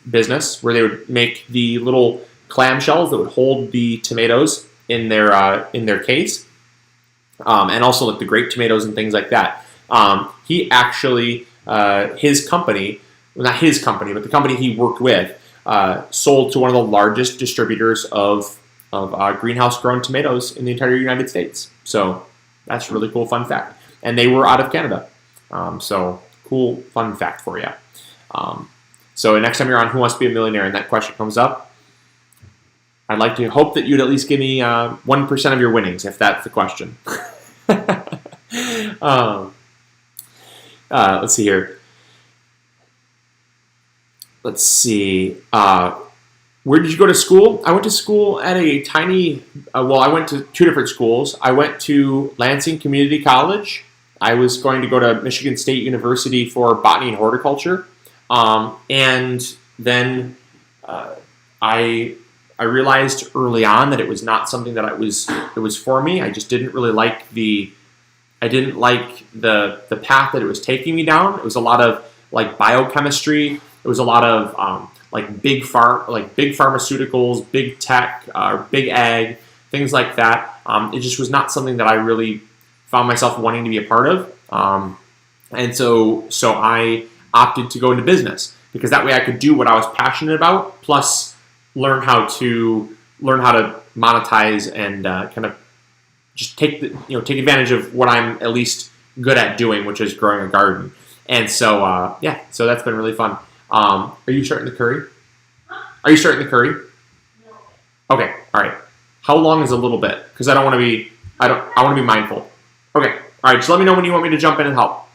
business where they would make the little clamshells that would hold the tomatoes in their case, and also like the grape tomatoes and things like that. He actually, his company, well, not his company, but the company he worked with, sold to one of the largest distributors of greenhouse grown tomatoes in the entire United States. So That's a really cool fun fact. And they were out of Canada. So cool fun fact for you. So next time you're on Who Wants to Be a Millionaire and that question comes up, I'd like to hope that you'd at least give me 1% of your winnings if that's the question. Let's see here. Let's see. Where did you go to school? I went to school at a tiny, I went to 2 different schools. I went to Lansing Community College. I was going to go to Michigan State University for botany and horticulture. And then I realized early on that it was not something that it was for me. I just didn't really like the path that it was taking me down. It was a lot of like biochemistry. It was a lot of big pharmaceuticals, big tech, big ag, things like that. It just was not something that I really found myself wanting to be a part of. And so I opted to go into business because that way I could do what I was passionate about, plus learn how to monetize and kind of just take advantage of what I'm at least good at doing, which is growing a garden. And so so that's been really fun. Are you starting the curry? Are you starting the curry? No. Okay, all right. How long is a little bit? Because I want to be mindful. Okay, all right. So let me know when you want me to jump in and help.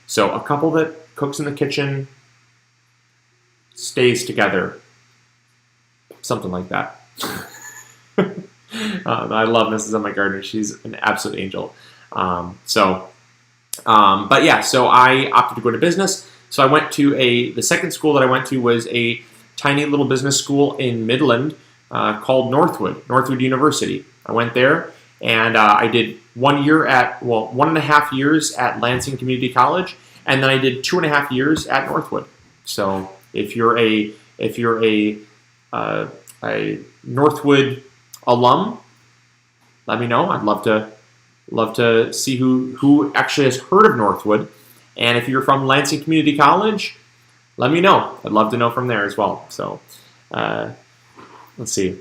So a couple that cooks in the kitchen stays together, something like that. I love Mrs. MIgardener. She's an absolute angel. But yeah, so I opted to go to business. So I went to the second school that I went to was a tiny little business school in Midland called Northwood University. I went there and I did 1.5 years at Lansing Community College, and then I did 2.5 years at Northwood. So if you're a Northwood alum, let me know. I'd love to see who actually has heard of Northwood. And if you're from Lansing Community College, let me know. I'd love to know from there as well. So let's see.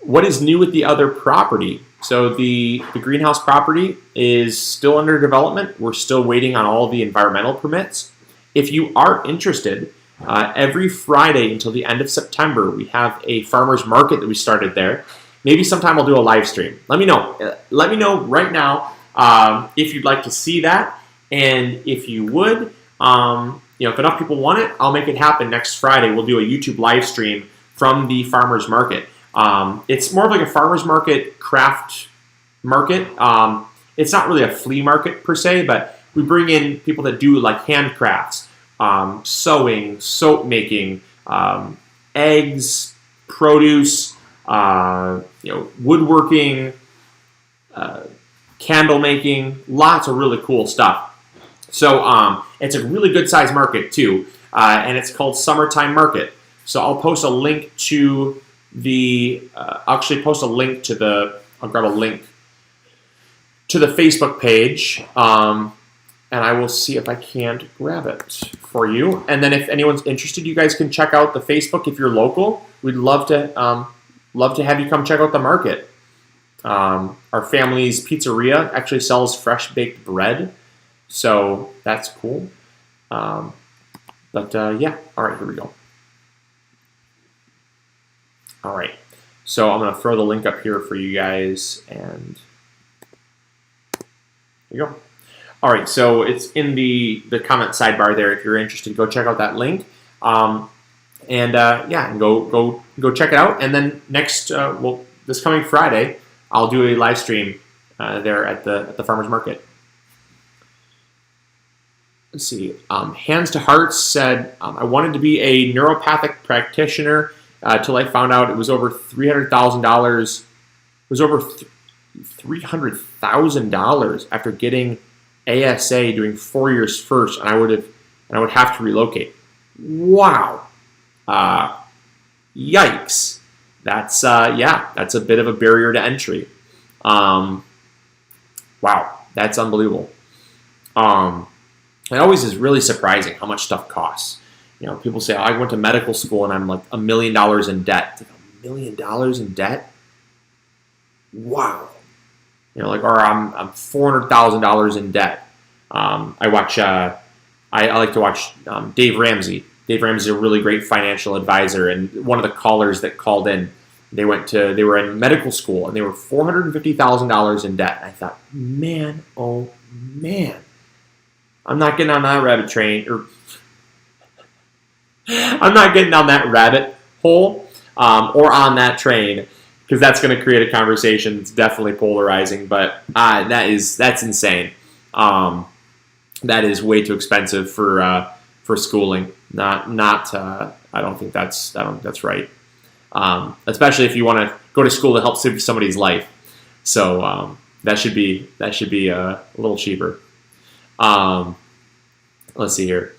What is new with the other property? So the greenhouse property is still under development. We're still waiting on all the environmental permits. If you are interested, every Friday until the end of September, we have a farmer's market that we started there. Maybe sometime I'll do a live stream. Let me know. Let me know right now if you'd like to see that. And if you would, if enough people want it, I'll make it happen next Friday. We'll do a YouTube live stream from the farmer's market. It's more of like a farmer's market, craft market. It's not really a flea market per se, but we bring in people that do like handcrafts, sewing, soap making, eggs, produce, woodworking, candle making, lots of really cool stuff. So it's a really good sized market too, and it's called Summertime Market. So I'll post a link to I'll grab a link to the Facebook page, and I will see if I can't grab it for you. And then if anyone's interested, you guys can check out the Facebook if you're local. We'd love to have you come check out the market. Our family's pizzeria actually sells fresh baked bread, so that's cool. Yeah, all right, here we go. All right, so I'm gonna throw the link up here for you guys, and there you go. All right, so it's in the comment sidebar there. If you're interested, go check out that link, and go check it out. And then this coming Friday, I'll do a live stream there at the farmers market. Let's see. Hands to Hearts said, I wanted to be a neuropathic practitioner till I found out it was over $300,000. It was over $300,000 after getting ASA, doing 4 years first, and I would have to relocate. Wow. Yikes. That's a bit of a barrier to entry. Wow, that's unbelievable. It always is really surprising how much stuff costs. People say, I went to medical school and I'm like $1 million in debt. It's like $1 million in debt? Wow. or I'm $400,000 in debt. I watch. I like to watch Dave Ramsey. Dave Ramsey is a really great financial advisor, and one of the callers that called in, they were in medical school, and they were $450,000 in debt. And I thought, man, oh man, I'm not getting on that rabbit train, or I'm not getting down that rabbit hole or on that train, because that's going to create a conversation that's definitely polarizing. But that's insane. That is way too expensive for schooling. I don't think that's right. Especially if you want to go to school to help save somebody's life. So that should be a little cheaper. Let's see here.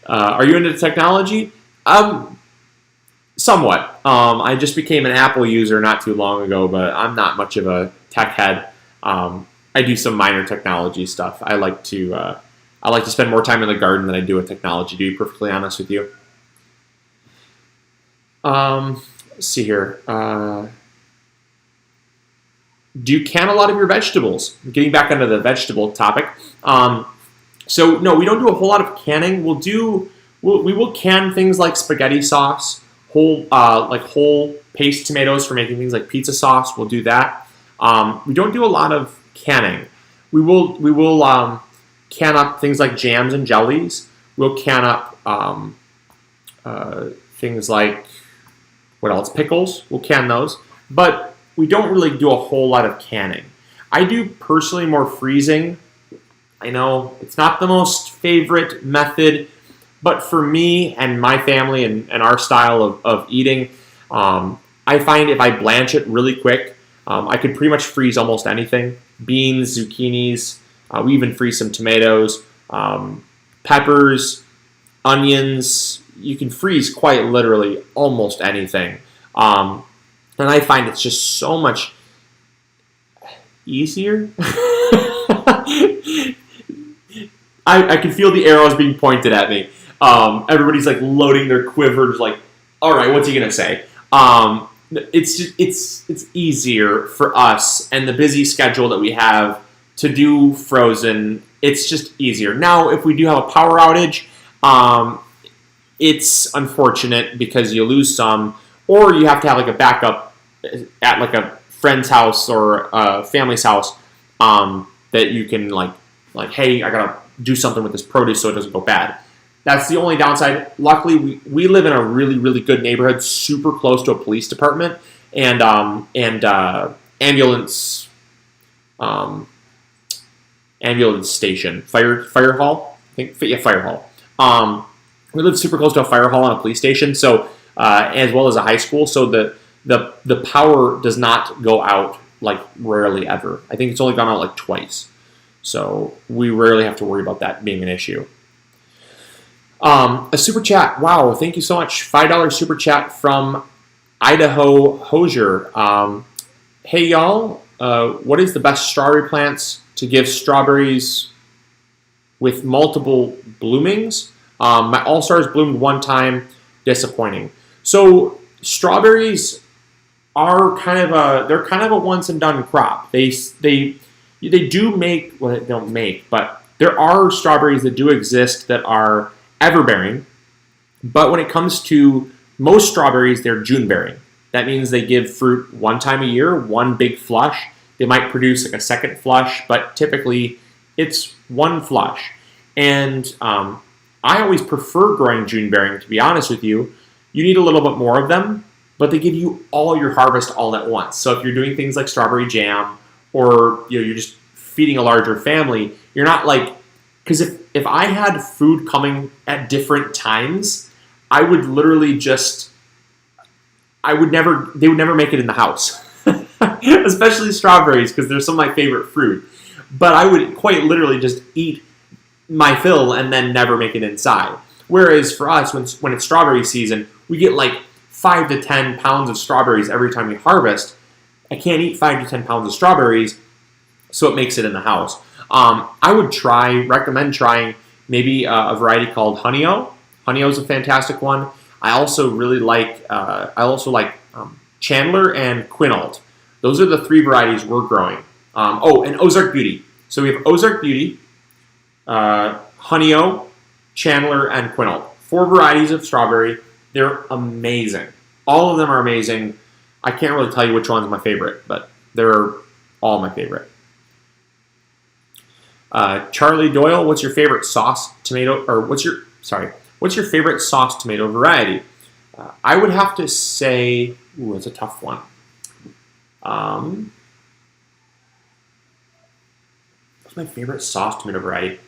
Are you into technology? Somewhat. I just became an Apple user not too long ago, but I'm not much of a tech head. I do some minor technology stuff. I like to spend more time in the garden than I do with technology, to be perfectly honest with you. Let's see here. Do you can a lot of your vegetables? Getting back onto the vegetable topic. So no, we don't do a whole lot of canning. We will can things like spaghetti sauce, whole paste tomatoes for making things like pizza sauce. We'll do that. We don't do a lot of canning. We will can up things like jams and jellies. We'll can up things like, what else? Pickles. We'll can those. But we don't really do a whole lot of canning. I do personally more freezing. I know it's not the most favorite method, but for me and my family and our style of eating, I find if I blanch it really quick, I could pretty much freeze almost anything. Beans, zucchinis, we even freeze some tomatoes, peppers, onions. You can freeze quite literally almost anything. And I find it's just so much easier. I can feel the arrows being pointed at me. Everybody's like loading their quivers, like, all right, what's he gonna say? It's easier for us and the busy schedule that we have to do frozen. It's just easier. Now, if we do have a power outage, it's unfortunate because you lose some, or you have to have like a backup at like a friend's house or a family's house that you can like, hey, I gotta do something with this produce so it doesn't go bad. That's the only downside. Luckily, we live in a really, really good neighborhood, super close to a police department and ambulance station, fire hall. I think, yeah, fire hall. We live super close to a fire hall and a police station, so as well as a high school. So the power does not go out like rarely ever. I think it's only gone out like twice. So we rarely have to worry about that being an issue. A super chat. Wow, thank you so much. $5 super chat from Idaho Hosier. Hey y'all, what is the best strawberry plants to give strawberries with multiple bloomings? My All-Stars bloomed one time, disappointing. So strawberries are kind of a once and done crop. They do make, well, they don't make, but there are strawberries that do exist that are everbearing. But when it comes to most strawberries, they're June bearing. That means they give fruit one time a year, one big flush. They might produce like a second flush, but typically it's one flush. And I always prefer growing June bearing, to be honest with you. You need a little bit more of them, but they give you all your harvest all at once. So if you're doing things like strawberry jam, or you're just feeding a larger family, you're not like, because if I had food coming at different times, I would literally they would never make it in the house. Especially strawberries, because they're some of my favorite fruit. But I would quite literally just eat my fill and then never make it inside. Whereas for us, when it's strawberry season, we get like 5 to 10 pounds of strawberries every time we harvest. I can't eat 5 to 10 pounds of strawberries, so it makes it in the house. I would recommend trying maybe a variety called Honey-O. Honey-O is a fantastic one. I also really like, Chandler and Quinault. Those are the 3 varieties we're growing. Oh, and Ozark Beauty. So we have Ozark Beauty, Honeyo, Chandler, and Quinault. 4 varieties of strawberry. They're amazing. All of them are amazing. I can't really tell you which one's my favorite, but they're all my favorite. Charlie Doyle, what's your favorite sauce tomato, or what's your favorite sauce tomato variety? I would have to say, ooh, it's a tough one. What's my favorite sauce tomato variety?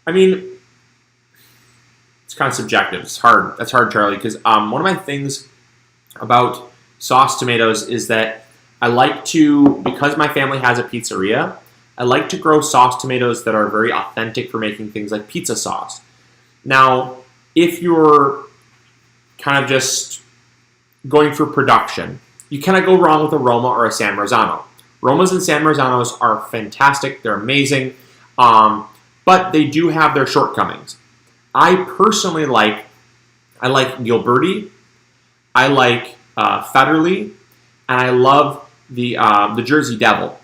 I mean, it's kind of subjective. It's hard. That's hard, Charlie, because one of my things about sauce tomatoes is that I like to, because my family has a pizzeria, I like to grow sauce tomatoes that are very authentic for making things like pizza sauce. Now, if you're kind of just going for production, you cannot go wrong with a Roma or a San Marzano. Romas and San Marzanos are fantastic. They're amazing, but they do have their shortcomings. I personally like Gilberti, I like Federle, and I love the Jersey Devil.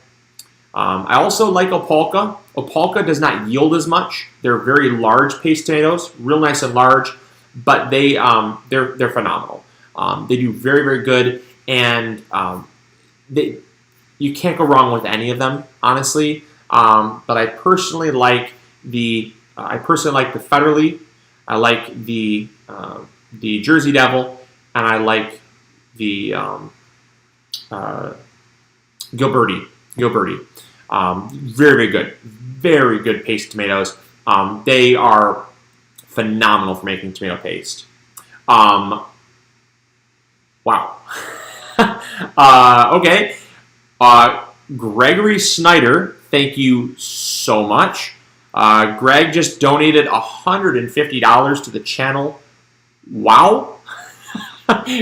I also like Opolka. Opolka does not yield as much. They're very large paste tomatoes, real nice and large, but they're phenomenal. They do very, very good, and you can't go wrong with any of them, honestly. But I personally like the Federle, I like the Jersey Devil, and I like the Gilberti. Very, very good paste tomatoes. They are phenomenal for making tomato paste. Wow. Okay. Gregory Snyder, thank you so much. Greg just donated $150 to the channel. Wow.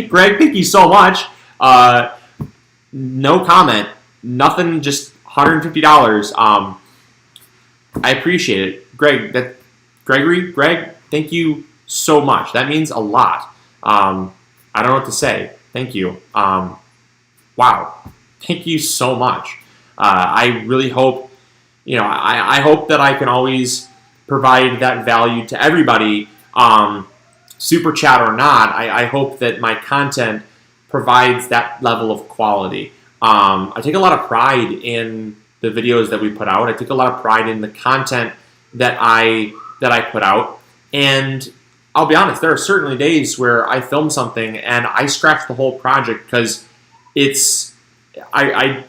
Greg, thank you so much. No comment. Nothing, just $150. I appreciate it. Greg, Greg, thank you so much. That means a lot. I don't know what to say. Thank you. Wow. Thank you so much. I really hope, I hope that I can always provide that value to everybody, super chat or not. I hope that my content provides that level of quality. I take a lot of pride in the videos that we put out. I take a lot of pride in the content that I put out. And I'll be honest, there are certainly days where I film something and I scratch the whole project because I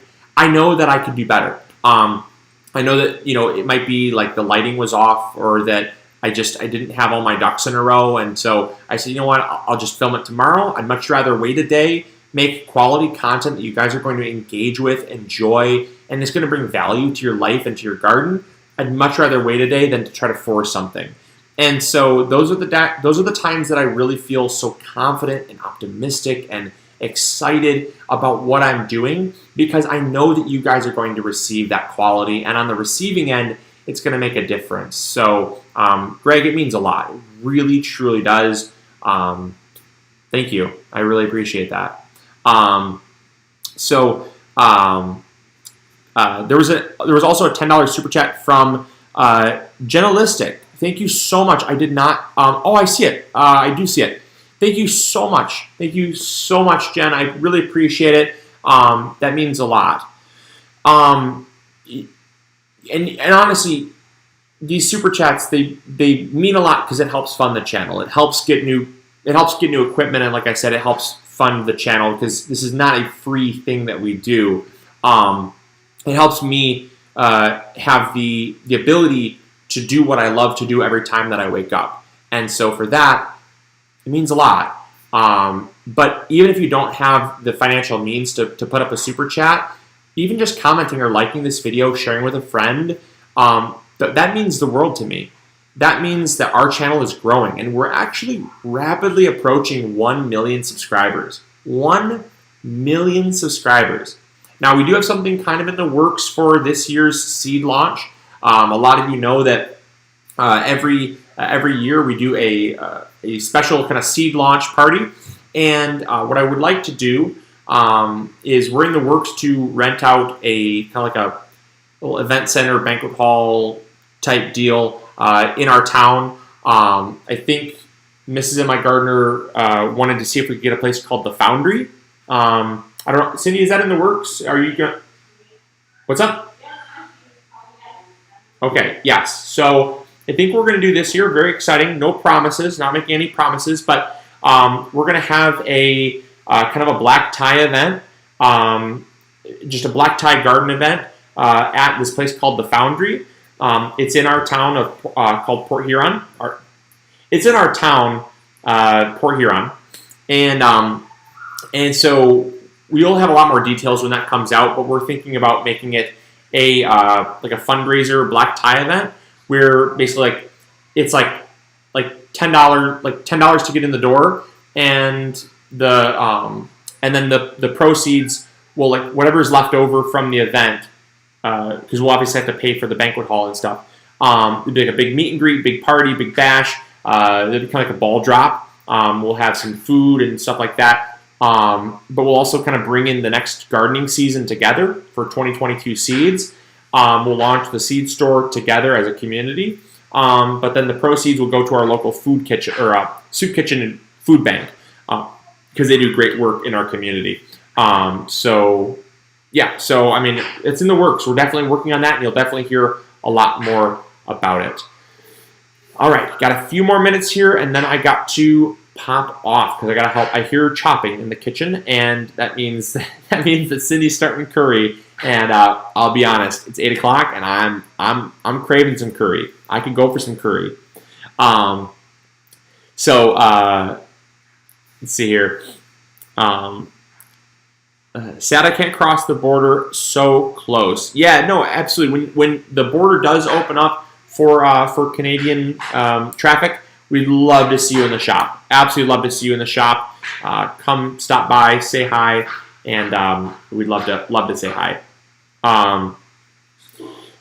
know that I could do better. I know that, it might be like the lighting was off, or that I didn't have all my ducks in a row. And so I said, you know what, I'll just film it tomorrow. I'd much rather wait a day, make quality content that you guys are going to engage with, enjoy, and it's going to bring value to your life and to your garden. I'd much rather wait a day than to try to force something. And so those are the times that I really feel so confident and optimistic and excited about what I'm doing, because I know that you guys are going to receive that quality, and on the receiving end, it's going to make a difference. So, Greg, it means a lot. It really, truly does. Thank you. I really appreciate that. There was also a $10 super chat from Generalistic. Thank you so much. I did not. I see it. I do see it. Thank you so much. Thank you so much, Jen. I really appreciate it. That means a lot. And honestly, these super chats, they mean a lot because it helps fund the channel. It helps get new equipment, and like I said, it helps fund the channel because this is not a free thing that we do. It helps me have the ability to do what I love to do every time that I wake up. And so for that, it means a lot. But even if you don't have the financial means to put up a super chat, even just commenting or liking this video, sharing with a friend, that means the world to me. That means that our channel is growing, and we're actually rapidly approaching 1 million subscribers. 1 million subscribers. Now, we do have something kind of in the works for this year's seed launch. A lot of you know that every year we do a special kind of seed launch party, and what I would like to do is we're in the works to rent out a kind of like a little event center, banquet hall type deal in our town. I think Mrs. MIgardener wanted to see if we could get a place called the Foundry. I don't know, Cindy, is that in the works? Are you going? What's up? Okay, yes. So I think we're going to do this year. Very exciting. No promises. Not making any promises, but we're going to have a kind of a black tie event, just a black tie garden event at this place called the Foundry. It's in our town of called Port Huron. It's in our town, Port Huron, and so we'll have a lot more details when that comes out. But we're thinking about making it a like a fundraiser black tie event where basically it's like $10 to get in the door, and then the proceeds will, like, whatever's left over from the event, because we'll obviously have to pay for the banquet hall and stuff. It'll be like a big meet and greet, big party, big bash. It'll be kind of like a ball drop. We'll have some food and stuff like that. But we'll also kind of bring in the next gardening season together for 2022 seeds. We'll launch the seed store together as a community. But then the proceeds will go to our local food kitchen or soup kitchen and food bank, because they do great work in our community. So I mean, it's in the works. We're definitely working on that, and you'll definitely hear a lot more about it. All right, got a few more minutes here, and then I got to pop off because I got to help. I hear chopping in the kitchen, and that means that Cindy's starting curry. And I'll be honest, it's 8 o'clock, and I'm craving some curry. I could go for some curry. So let's see here. Sad I can't cross the border. So close. Yeah, no, absolutely. When the border does open up for Canadian traffic, we'd love to see you in the shop. Absolutely love to see you in the shop. Come stop by, say hi, and we'd love to say hi.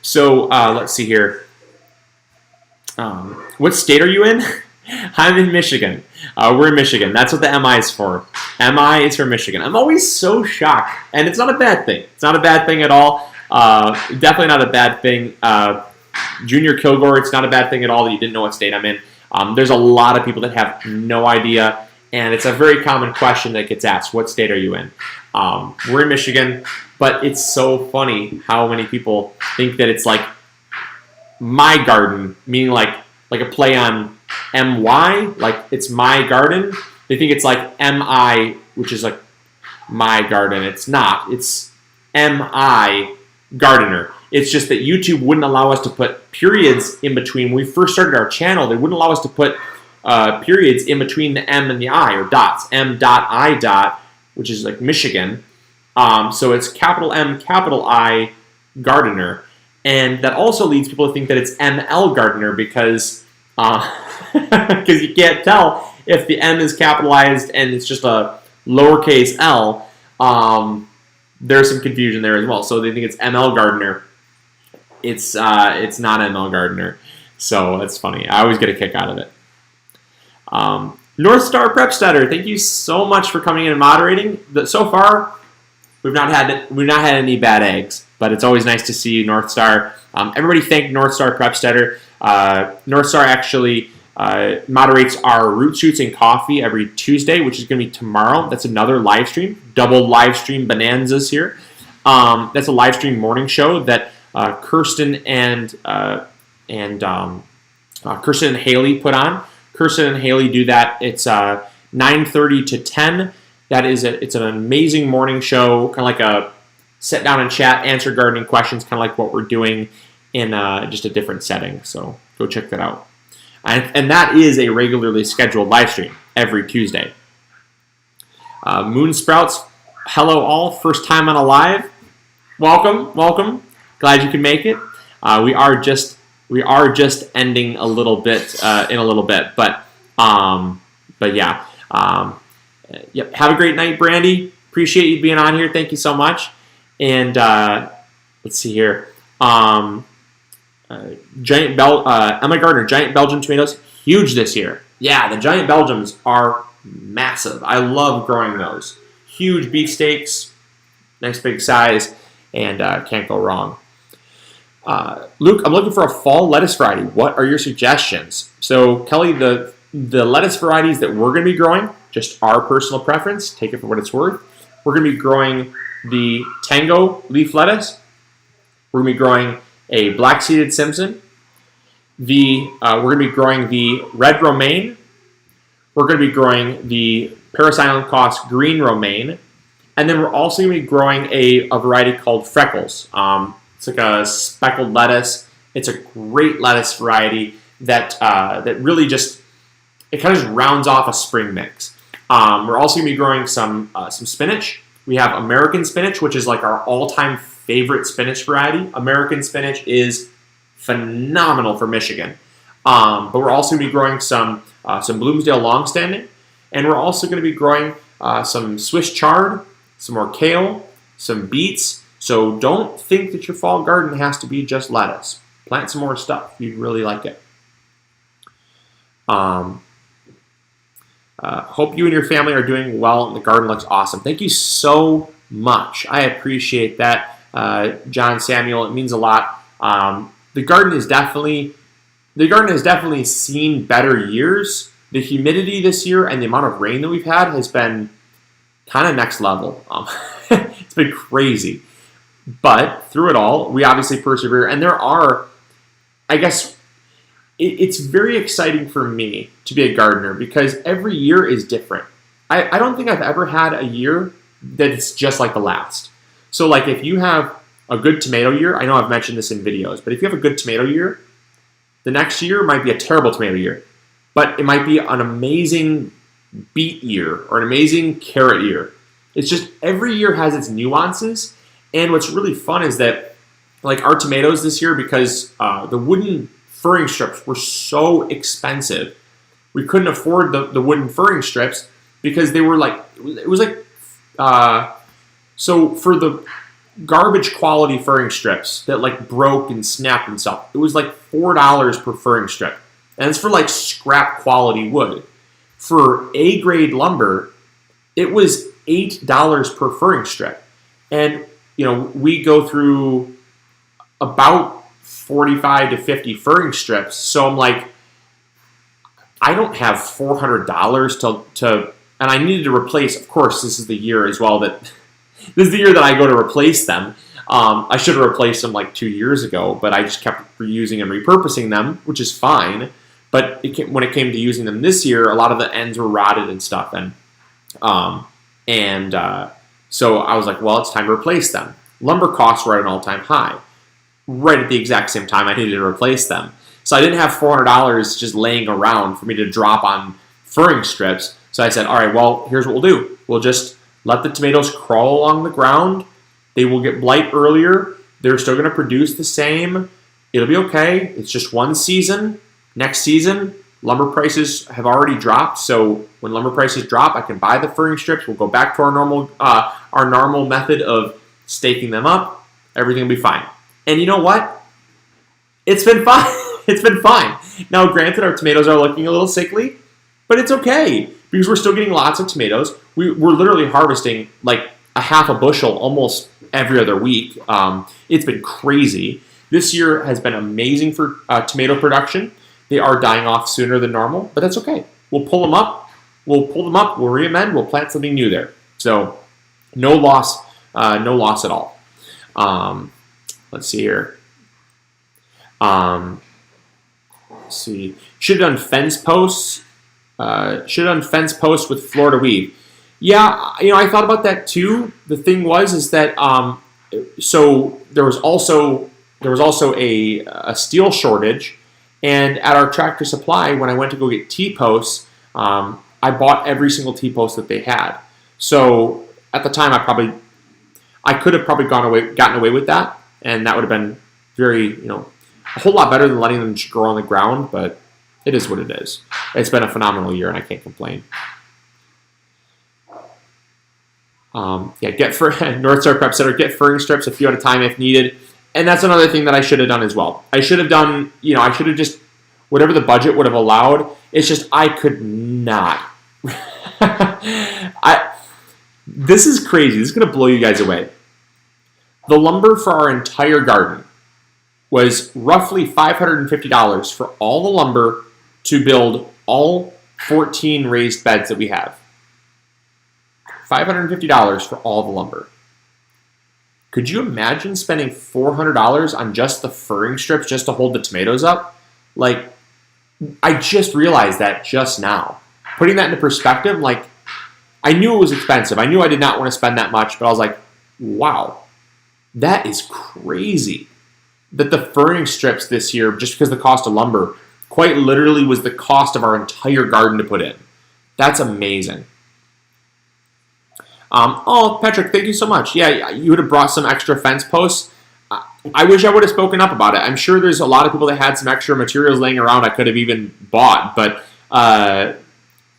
Let's see here. What state are you in? I'm in Michigan. We're in Michigan. That's what the MI is for. MI is for Michigan. I'm always so shocked, and it's not a bad thing. It's not a bad thing at all. Definitely not a bad thing. Junior Kilgore, it's not a bad thing at all that you didn't know what state I'm in. There's a lot of people that have no idea, and it's a very common question that gets asked. What state are you in? We're in Michigan, but it's so funny how many people think that it's like my garden, meaning like a play on MY, like it's my garden. They think it's like MI, which is like my garden. It's not. It's MIgardener. It's just that YouTube wouldn't allow us to put periods in between. When we first started our channel, they wouldn't allow us to put periods in between the M and the I, or dots. M.I. which is like Michigan. So it's capital M, capital I, Gardener. And that also leads people to think that it's ML Gardener because you can't tell if the M is capitalized and it's just a lowercase l. There's some confusion there as well. So they think it's ML Gardener. It's not ML Gardener. So it's funny. I always get a kick out of it. North Star Prepstetter, thank you so much for coming in and moderating. So far, we've not had any bad eggs, but it's always nice to see you, North Star. Everybody thank North Star Prepstetter. North Star actually moderates our Root Shoots and Coffee every Tuesday, which is going to be tomorrow. That's another live stream, double live stream bonanzas here. That's a live stream morning show that Kirsten and Haley put on. Kirsten and Haley do that. It's 9:30 to 10. It's an amazing morning show, kind of like a sit down and chat, answer gardening questions, kind of like what we're doing in just a different setting. So go check that out. And that is a regularly scheduled live stream every Tuesday. Moon Sprouts, hello all, first time on a live. Welcome. Glad you could make it. We are just ending a little bit in a little bit, but yeah. Yep. Have a great night, Brandy. Appreciate you being on here. Thank you so much. And let's see here. MIgardener, giant Belgian tomatoes, huge this year. Yeah, the giant Belgians are massive. I love growing those. huge beefsteaks, nice big size, and can't go wrong. Luke, I'm looking for a fall lettuce variety. What are your suggestions? So, Kelly, the lettuce varieties that we're going to be growing, just our personal preference, take it for what it's worth. We're going to be growing the Tango leaf lettuce. We're going to be growing a black-seeded Simpson. We're going to be growing the red romaine. We're going to be growing the Paris Island Cross green romaine. And then we're also going to be growing a variety called Freckles. It's like a speckled lettuce. It's a great lettuce variety that really just, it kind of just rounds off a spring mix. We're also going to be growing some spinach. We have American spinach, which is like our all-time favorite spinach variety. American spinach is phenomenal for Michigan. But we're also going to be growing some Bloomsdale longstanding. And we're also going to be growing some Swiss chard, some more kale, some beets. So don't think that your fall garden has to be just lettuce. Plant some more stuff. You'd really like it. Hope you and your family are doing well and the garden looks awesome. Thank you so much. I appreciate that, John Samuel. It means a lot. The garden has definitely seen better years. The humidity this year and the amount of rain that we've had has been kind of next level. It's been crazy. But through it all, we obviously persevere. And there are, I guess, it's very exciting for me to be a gardener because every year is different. I don't think I've ever had a year that it's just like the last. So like if you have a good tomato year, I know I've mentioned this in videos, but if you have a good tomato year, the next year might be a terrible tomato year. But it might be an amazing beet year or an amazing carrot year. It's just every year has its nuances. And what's really fun is that like our tomatoes this year, because the wooden furring strips were so expensive, we couldn't afford the wooden furring strips because they were like, it was like, so for the garbage quality furring strips that like broke and snapped and stuff, it was like $4 per furring strip. And it's for like scrap quality wood. For A grade lumber, it was $8 per furring strip. And, you know, we go through about 45 to 50 furring strips. So I'm like, I don't have $400 to, and I needed to replace, of course, this is the year as well that, this is the year that I go to replace them. I should have replaced them like 2 years ago, but I just kept reusing and repurposing them, which is fine. But when it came to using them this year, a lot of the ends were rotted and stuff. So I was like, well, it's time to replace them. Lumber costs were at an all-time high. Right at the exact same time I needed to replace them. So I didn't have $400 just laying around for me to drop on furring strips. So I said, all right, well, here's what we'll do. We'll just let the tomatoes crawl along the ground. They will get blight earlier. They're still going to produce the same. It'll be okay. It's just one season. Next season, lumber prices have already dropped. So when lumber prices drop, I can buy the furring strips. We'll go back to our normal method of staking them up. Everything will be fine. And you know what? It's been fine. It's been fine. Now, granted, our tomatoes are looking a little sickly, but it's okay because we're still getting lots of tomatoes. We're literally harvesting like a half a bushel almost every other week. It's been crazy. This year has been amazing for tomato production. They are dying off sooner than normal, but that's okay. We'll pull them up. We'll reamend. We'll plant something new there. So no loss at all. Let's see here. Let's see. Should have done fence posts. With Florida weave. Yeah, you know, I thought about that too. The thing is that so there was also a steel shortage, and at our Tractor Supply, when I went to go get T-posts, I bought every single T-post that they had. So at the time, I could have probably gotten away with that, and that would have been a whole lot better than letting them just grow on the ground. But it is what it is. It's been a phenomenal year, and I can't complain. North Star Prep Center, get furring strips a few at a time if needed. And that's another thing that I should have done as well. I should have done, I should have just, whatever the budget would have allowed, it's just I could not. This is crazy. This is going to blow you guys away. The lumber for our entire garden was roughly $550 for all the lumber to build all 14 raised beds that we have. $550 for all the lumber. Could you imagine spending $400 on just the furring strips just to hold the tomatoes up? Like, I just realized that just now. Putting that into perspective, like, I knew it was expensive. I knew I did not want to spend that much, but I was like, wow, that is crazy. That the furring strips this year, just because the cost of lumber, quite literally was the cost of our entire garden to put in. That's amazing. Oh, Patrick, thank you so much. Yeah, you would have brought some extra fence posts. I wish I would have spoken up about it. I'm sure there's a lot of people that had some extra materials laying around I could have even bought. But,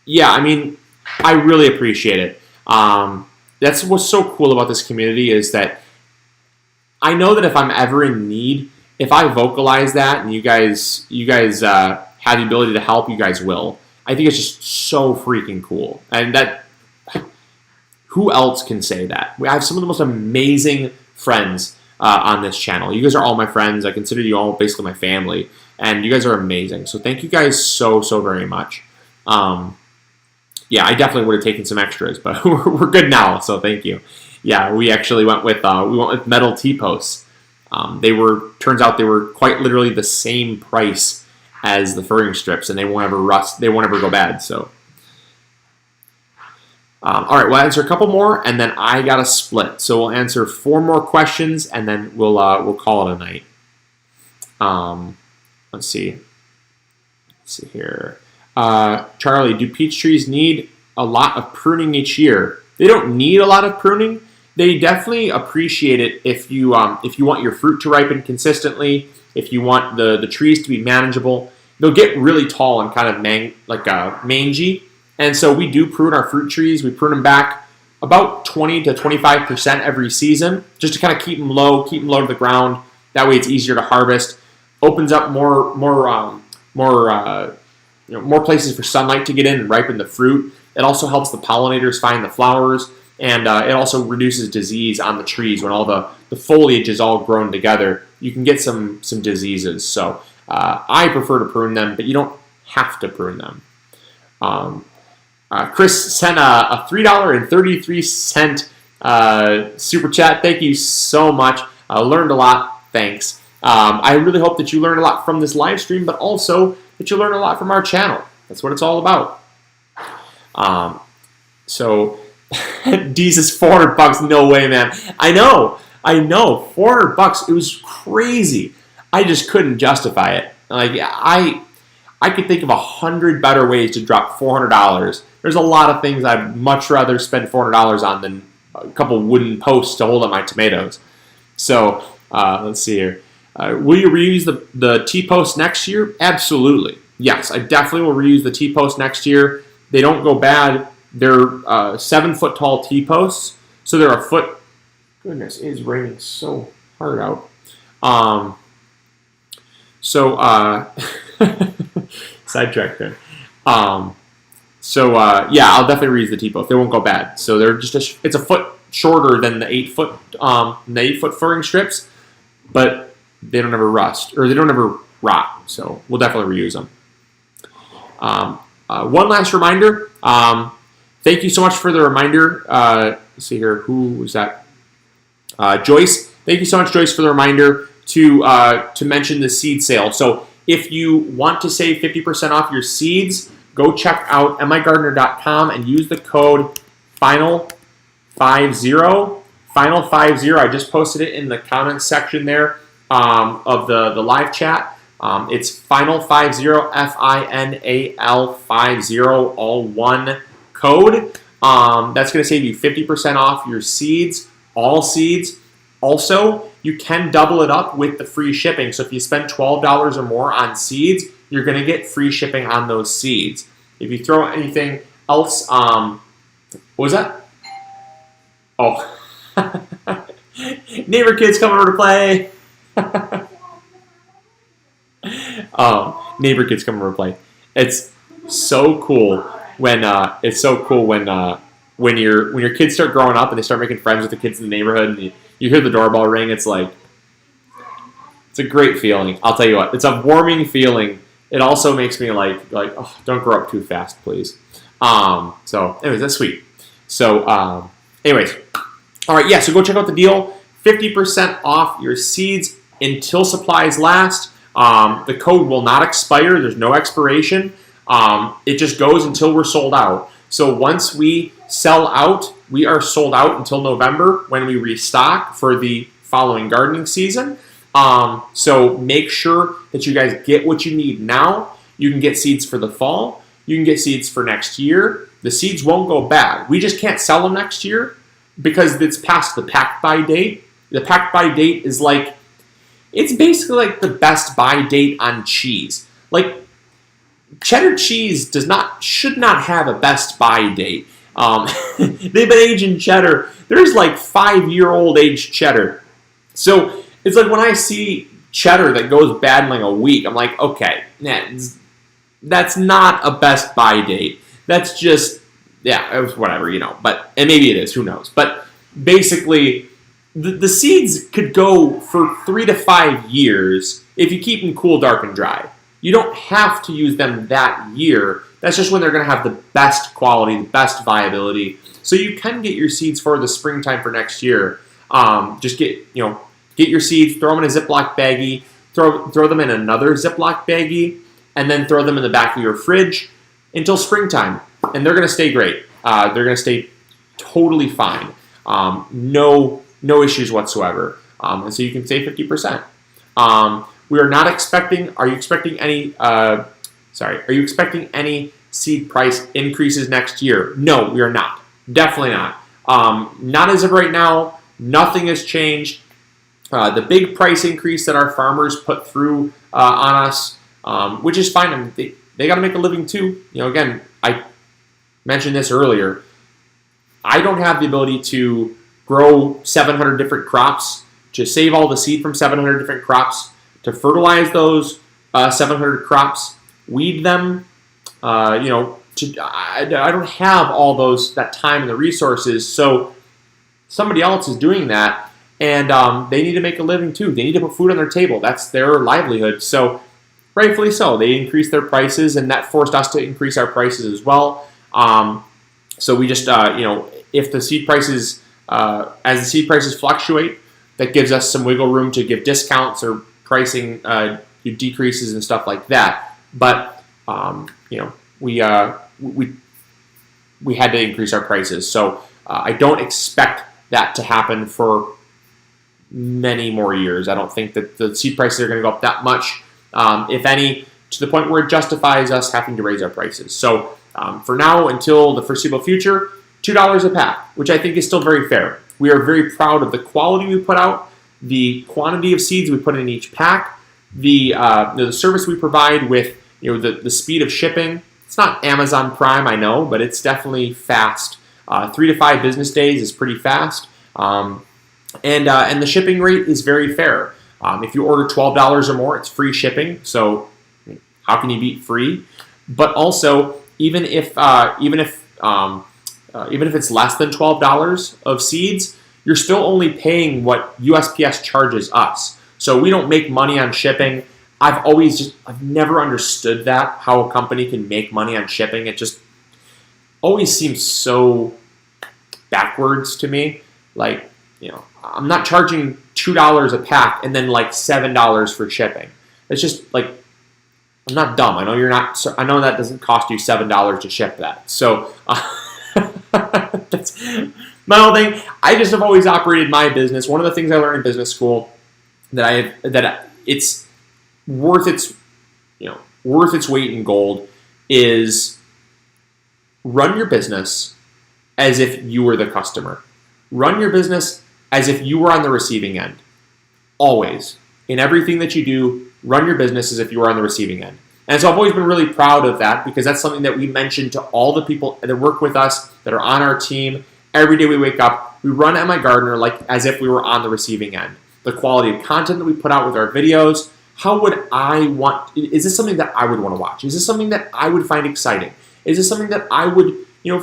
yeah, I mean, I really appreciate it. That's what's so cool about this community is that I know that if I'm ever in need, if I vocalize that and you guys have the ability to help, you guys will. I think it's just so freaking cool. And that, who else can say that? I have some of the most amazing friends on this channel. You guys are all my friends. I consider you all basically my family. And you guys are amazing. So thank you guys so very much. Yeah, I definitely would have taken some extras, but we're good now, so thank you. Yeah, we actually went with metal T-posts. Turns out they were quite literally the same price as the furring strips, and they won't ever rust. They won't ever go bad. So, all right, we'll answer a couple more, and then I got a split. So we'll answer 4 more questions, and then we'll call it a night. Let's see. Let's see here. Charlie, do peach trees need a lot of pruning each year? They don't need a lot of pruning. They definitely appreciate it if you want your fruit to ripen consistently, if you want the trees to be manageable. They'll get really tall and kind of mangy. And so we do prune our fruit trees. We prune them back about 20 to 25% every season, just to kind of keep them low to the ground. That way it's easier to harvest. Opens up more places for sunlight to get in and ripen the fruit. It also helps the pollinators find the flowers, and it also reduces disease on the trees when all the foliage is all grown together. You can get some diseases. So I prefer to prune them, but you don't have to prune them. Chris sent a $3.33 super chat. Thank you so much. I learned a lot. Thanks. I really hope that you learned a lot from this live stream, but also that you learned a lot from our channel. That's what it's all about. So D's is $400. No way, man. I know. $400. It was crazy. I just couldn't justify it. Like I could think of 100 better ways to drop $400. There's a lot of things I'd much rather spend $400 on than a couple wooden posts to hold up my tomatoes. So let's see here. Will you reuse the T-post next year? Absolutely. Yes, I definitely will reuse the T-post next year. They don't go bad. They're 7-foot tall T-posts, so they're a foot. Goodness, it is raining so hard out. Sidetrack there. Yeah, I'll definitely reuse the T-post. They won't go bad. So they're just it's a foot shorter than the 8-foot furring strips, but they don't ever rust or they don't ever rot. So we'll definitely reuse them. One last reminder. Thank you so much for the reminder. Let's see here. Who was that? Joyce. Thank you so much, Joyce, for the reminder to mention the seed sale. So if you want to save 50% off your seeds, go check out MIgardener.com and use the code FINAL50. FINAL50. I just posted it in the comments section there of the live chat. It's FINAL50, FINAL50, all one code. That's going to save you 50% off your seeds, all seeds. Also, you can double it up with the free shipping. So if you spend $12 or more on seeds, you're going to get free shipping on those seeds. If you throw anything else, what was that? Oh, neighbor kids coming over to play. Neighbor kids come over to play. It's so cool when when your kids start growing up and they start making friends with the kids in the neighborhood, and you hear the doorbell ring, it's like, it's a great feeling. I'll tell you what, it's a warming feeling. It also makes me like, oh, don't grow up too fast, please. So anyways, that's sweet. So anyways, all right, yeah, so go check out the deal. 50% off your seeds until supplies last. The code will not expire. There's no expiration. It just goes until we're sold out. So once we sell out, we are sold out until November when we restock for the following gardening season. So make sure that you guys get what you need now. You can get seeds for the fall. You can get seeds for next year. The seeds won't go bad. We just can't sell them next year because it's past the pack by date. The pack by date is like, it's basically like the best by date on cheese. Like, cheddar cheese should not have a best by date. They've been aging cheddar. There's like 5-year-old aged cheddar. So it's like when I see cheddar that goes bad in like a week, I'm like, okay, that's not a best by date. That's just, yeah, it was whatever, But, and maybe it is, who knows. But basically, the seeds could go for 3 to 5 years if you keep them cool, dark, and dry. You don't have to use them that year. That's just when they're going to have the best quality, the best viability. So you can get your seeds for the springtime for next year. Just get your seeds, throw them in a Ziploc baggie, throw them in another Ziploc baggie, and then throw them in the back of your fridge until springtime. And they're going to stay great. They're going to stay totally fine. No issues whatsoever. And so you can save 50%. We are not expecting. Are you expecting any? Are you expecting any seed price increases next year? No, we are not. Definitely not. Not as of right now. Nothing has changed. The big price increase that our farmers put through on us, which is fine. I mean, they got to make a living too. Again, I mentioned this earlier. I don't have the ability to grow 700 different crops, to save all the seed from 700 different crops, to fertilize those 700 crops, weed them. I don't have all that time and the resources. So somebody else is doing that, and they need to make a living too. They need to put food on their table. That's their livelihood. So rightfully so, they increased their prices, and that forced us to increase our prices as well. So we just, if the seed prices, as the seed prices fluctuate, that gives us some wiggle room to give discounts or pricing decreases and stuff like that. But we had to increase our prices. So I don't expect that to happen for many more years. I don't think that the seed prices are going to go up that much, if any, to the point where it justifies us having to raise our prices. So for now, until the foreseeable future, $2 a pack, which I think is still very fair. We are very proud of the quality we put out, the quantity of seeds we put in each pack, the service we provide with the speed of shipping. It's not Amazon Prime, I know, but it's definitely fast. 3 to 5 business days is pretty fast, and the shipping rate is very fair. If you order $12 or more, it's free shipping. So how can you beat free? But also, even if it's less than $12 of seeds, you're still only paying what USPS charges us. So we don't make money on shipping. I've never understood that, how a company can make money on shipping. It just always seems so backwards to me. Like, I'm not charging $2 a pack and then like $7 for shipping. It's just like, I'm not dumb. I know you're not. I know that doesn't cost you $7 to ship that. So that's my whole thing. I just have always operated my business. One of the things I learned in business school that it's worth its weight in gold is run your business as if you were the customer. Run your business as if you were on the receiving end. Always. In everything that you do, run your business as if you were on the receiving end. And so I've always been really proud of that, because that's something that we mention to all the people that work with us, that are on our team. Every day we wake up, we run MIgardener like as if we were on the receiving end. The quality of content that we put out with our videos, is this something that I would want to watch? Is this something that I would find exciting? Is this something that I would,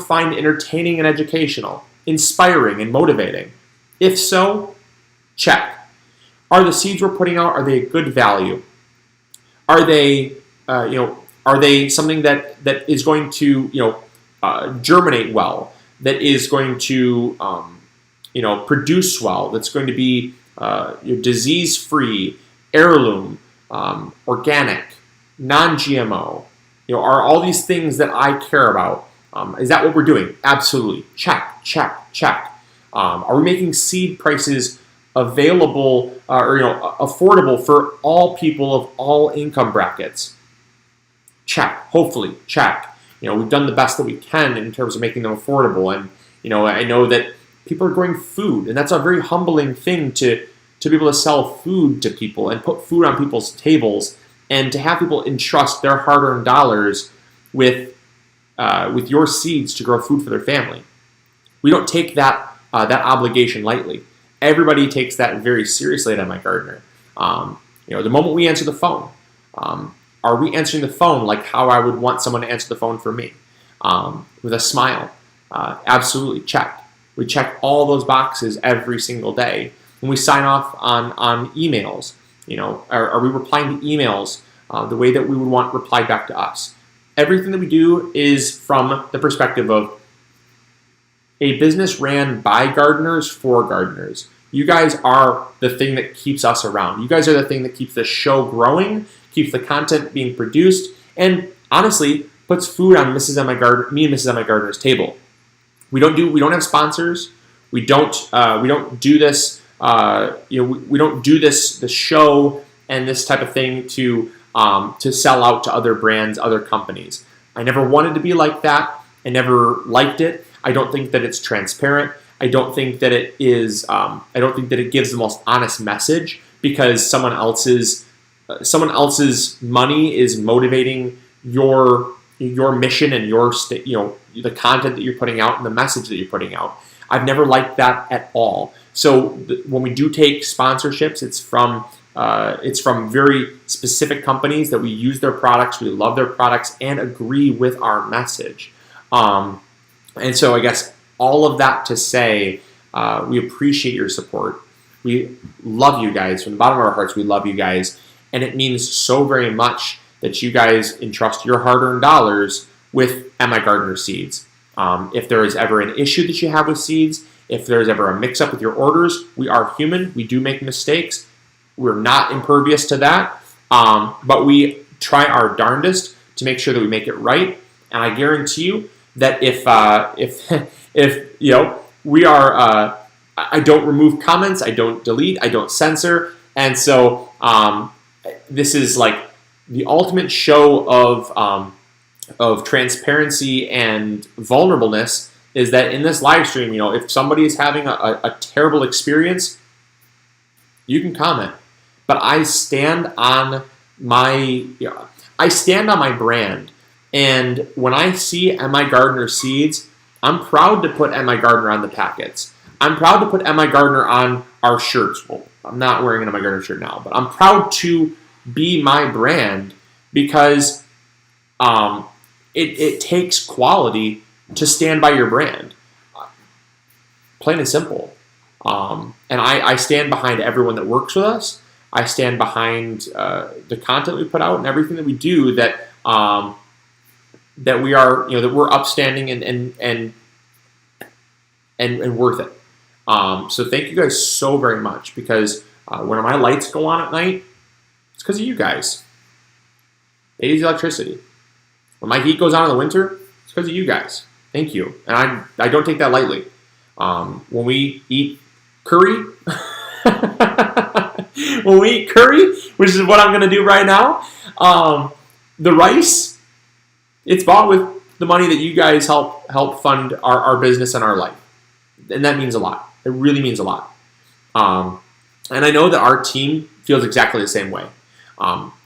find entertaining and educational, inspiring and motivating? If so, check. Are the seeds we're putting out, are they a good value? Are they, are they something that is going to, germinate well, that is going to, produce well, that's going to be disease-free, heirloom, organic, non-GMO? Are all these things that I care about? Is that what we're doing? Absolutely. Check, check, check. Are we making seed prices available or affordable for all people of all income brackets? Check. Hopefully, check. We've done the best that we can in terms of making them affordable, and I know that people are growing food, and that's a very humbling thing to be able to sell food to people and put food on people's tables, and to have people entrust their hard-earned dollars with your seeds to grow food for their family. We don't take that obligation lightly. Everybody takes that very seriously at MIgardener. The moment we answer the phone, are we answering the phone like how I would want someone to answer the phone for me? With a smile. Absolutely, check. We check all those boxes every single day. When we sign off on emails, are we replying to emails the way that we would want replied back to us? Everything that we do is from the perspective of a business ran by gardeners for gardeners. You guys are the thing that keeps us around. You guys are the thing that keeps the show growing, keeps the content being produced, and honestly puts food on me and Mrs. MIgardener's table. We don't have sponsors. We don't do this. We don't do this show and this type of thing to sell out to other brands, other companies. I never wanted to be like that. I never liked it. I don't think that it's transparent. I don't think that it is. I don't think that it gives the most honest message, because someone else's money is motivating your mission and the content that you're putting out and the message that you're putting out. I've never liked that at all. So when we do take sponsorships, it's from very specific companies that we use their products, we love their products, and agree with our message. And so I guess all of that to say, we appreciate your support. We love you guys. From the bottom of our hearts, we love you guys. And it means so very much that you guys entrust your hard-earned dollars with MIgardener seeds. If there is ever an issue that you have with seeds, if there's ever a mix-up with your orders, we are human. We do make mistakes. We're not impervious to that. But we try our darndest to make sure that we make it right. And I guarantee you that if we are, I don't remove comments, I don't delete, I don't censor, and so this is like the ultimate show of transparency and vulnerableness. Is that in this live stream, if somebody is having a terrible experience, you can comment, but I stand on my brand. And when I see MIgardener seeds, I'm proud to put MIgardener on the packets. I'm proud to put MIgardener on our shirts. Well, I'm not wearing an MIgardener shirt now, but I'm proud to be my brand, because it takes quality to stand by your brand. Plain and simple. And I stand behind everyone that works with us. I stand behind the content we put out and everything that we do, that we are, that we're upstanding and worth it. So thank you guys so very much, because when my lights go on at night, it's because of you guys. They use electricity. When my heat goes on in the winter, it's because of you guys. Thank you. And I don't take that lightly. When we eat curry, which is what I'm going to do right now, the rice, it's bought with the money that you guys help fund our business and our life. And that means a lot. It really means a lot. And I know that our team feels exactly the same way.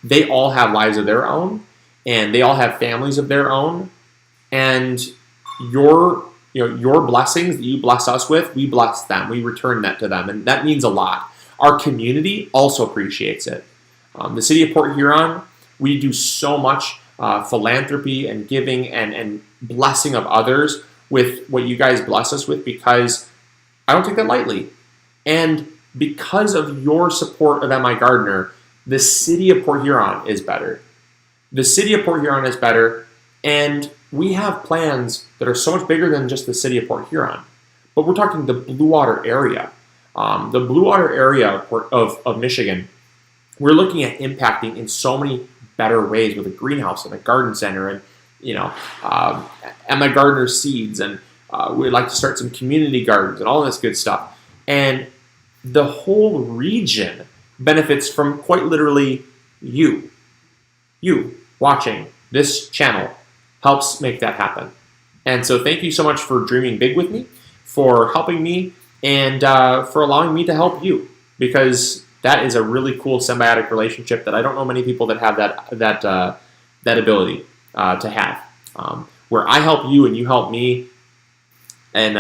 They all have lives of their own, and they all have families of their own. And your blessings that you bless us with, we bless them. We return that to them, and that means a lot. Our community also appreciates it. The city of Port Huron, we do so much philanthropy and giving and blessing of others with what you guys bless us with, because I don't take that lightly. And because of your support of MIgardener, the city of Port Huron is better. The city of Port Huron is better, and we have plans that are so much bigger than just the city of Port Huron. But we're talking the Blue Water area. The Blue Water area of Michigan, we're looking at impacting in so many better ways with a greenhouse and a garden center, and MIgardener seeds, and we'd like to start some community gardens and all this good stuff. And the whole region benefits from quite literally you. You watching this channel helps make that happen. And so thank you so much for dreaming big with me, for helping me, and for allowing me to help you, because that is a really cool symbiotic relationship that I don't know many people that have that ability to have, where I help you and you help me, and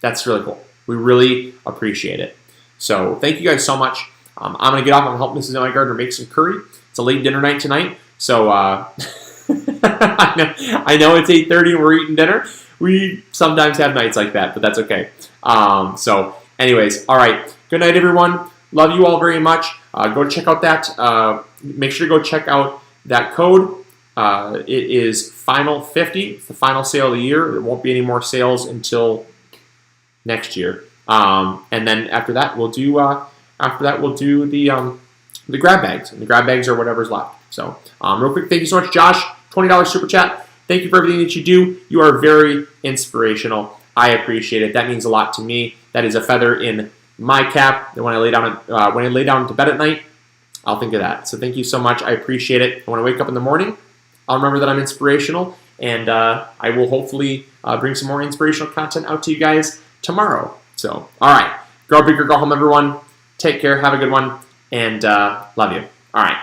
that's really cool. We really appreciate it. So thank you guys so much. I'm gonna get off and help Mrs. MIgardener make some curry. It's a late dinner night tonight, so I know it's 8:30 and we're eating dinner. We sometimes have nights like that, but that's okay. So anyways, all right. Good night, everyone. Love you all very much. Go check out that. Make sure to go check out that code. It is Final 50. It's the final sale of the year. There won't be any more sales until next year. And then after that, we'll do the grab bags, and the grab bags are whatever's left. So real quick, thank you so much, Josh. $20 super chat. Thank you for everything that you do. You are very inspirational. I appreciate it. That means a lot to me. That is a feather in my cap. And when I lay down to bed at night, I'll think of that. So thank you so much. I appreciate it. When I wake up in the morning, I'll remember that I'm inspirational, and I will hopefully bring some more inspirational content out to you guys tomorrow. So, all right. Grow big or go home, everyone. Take care. Have a good one. And love you. All right.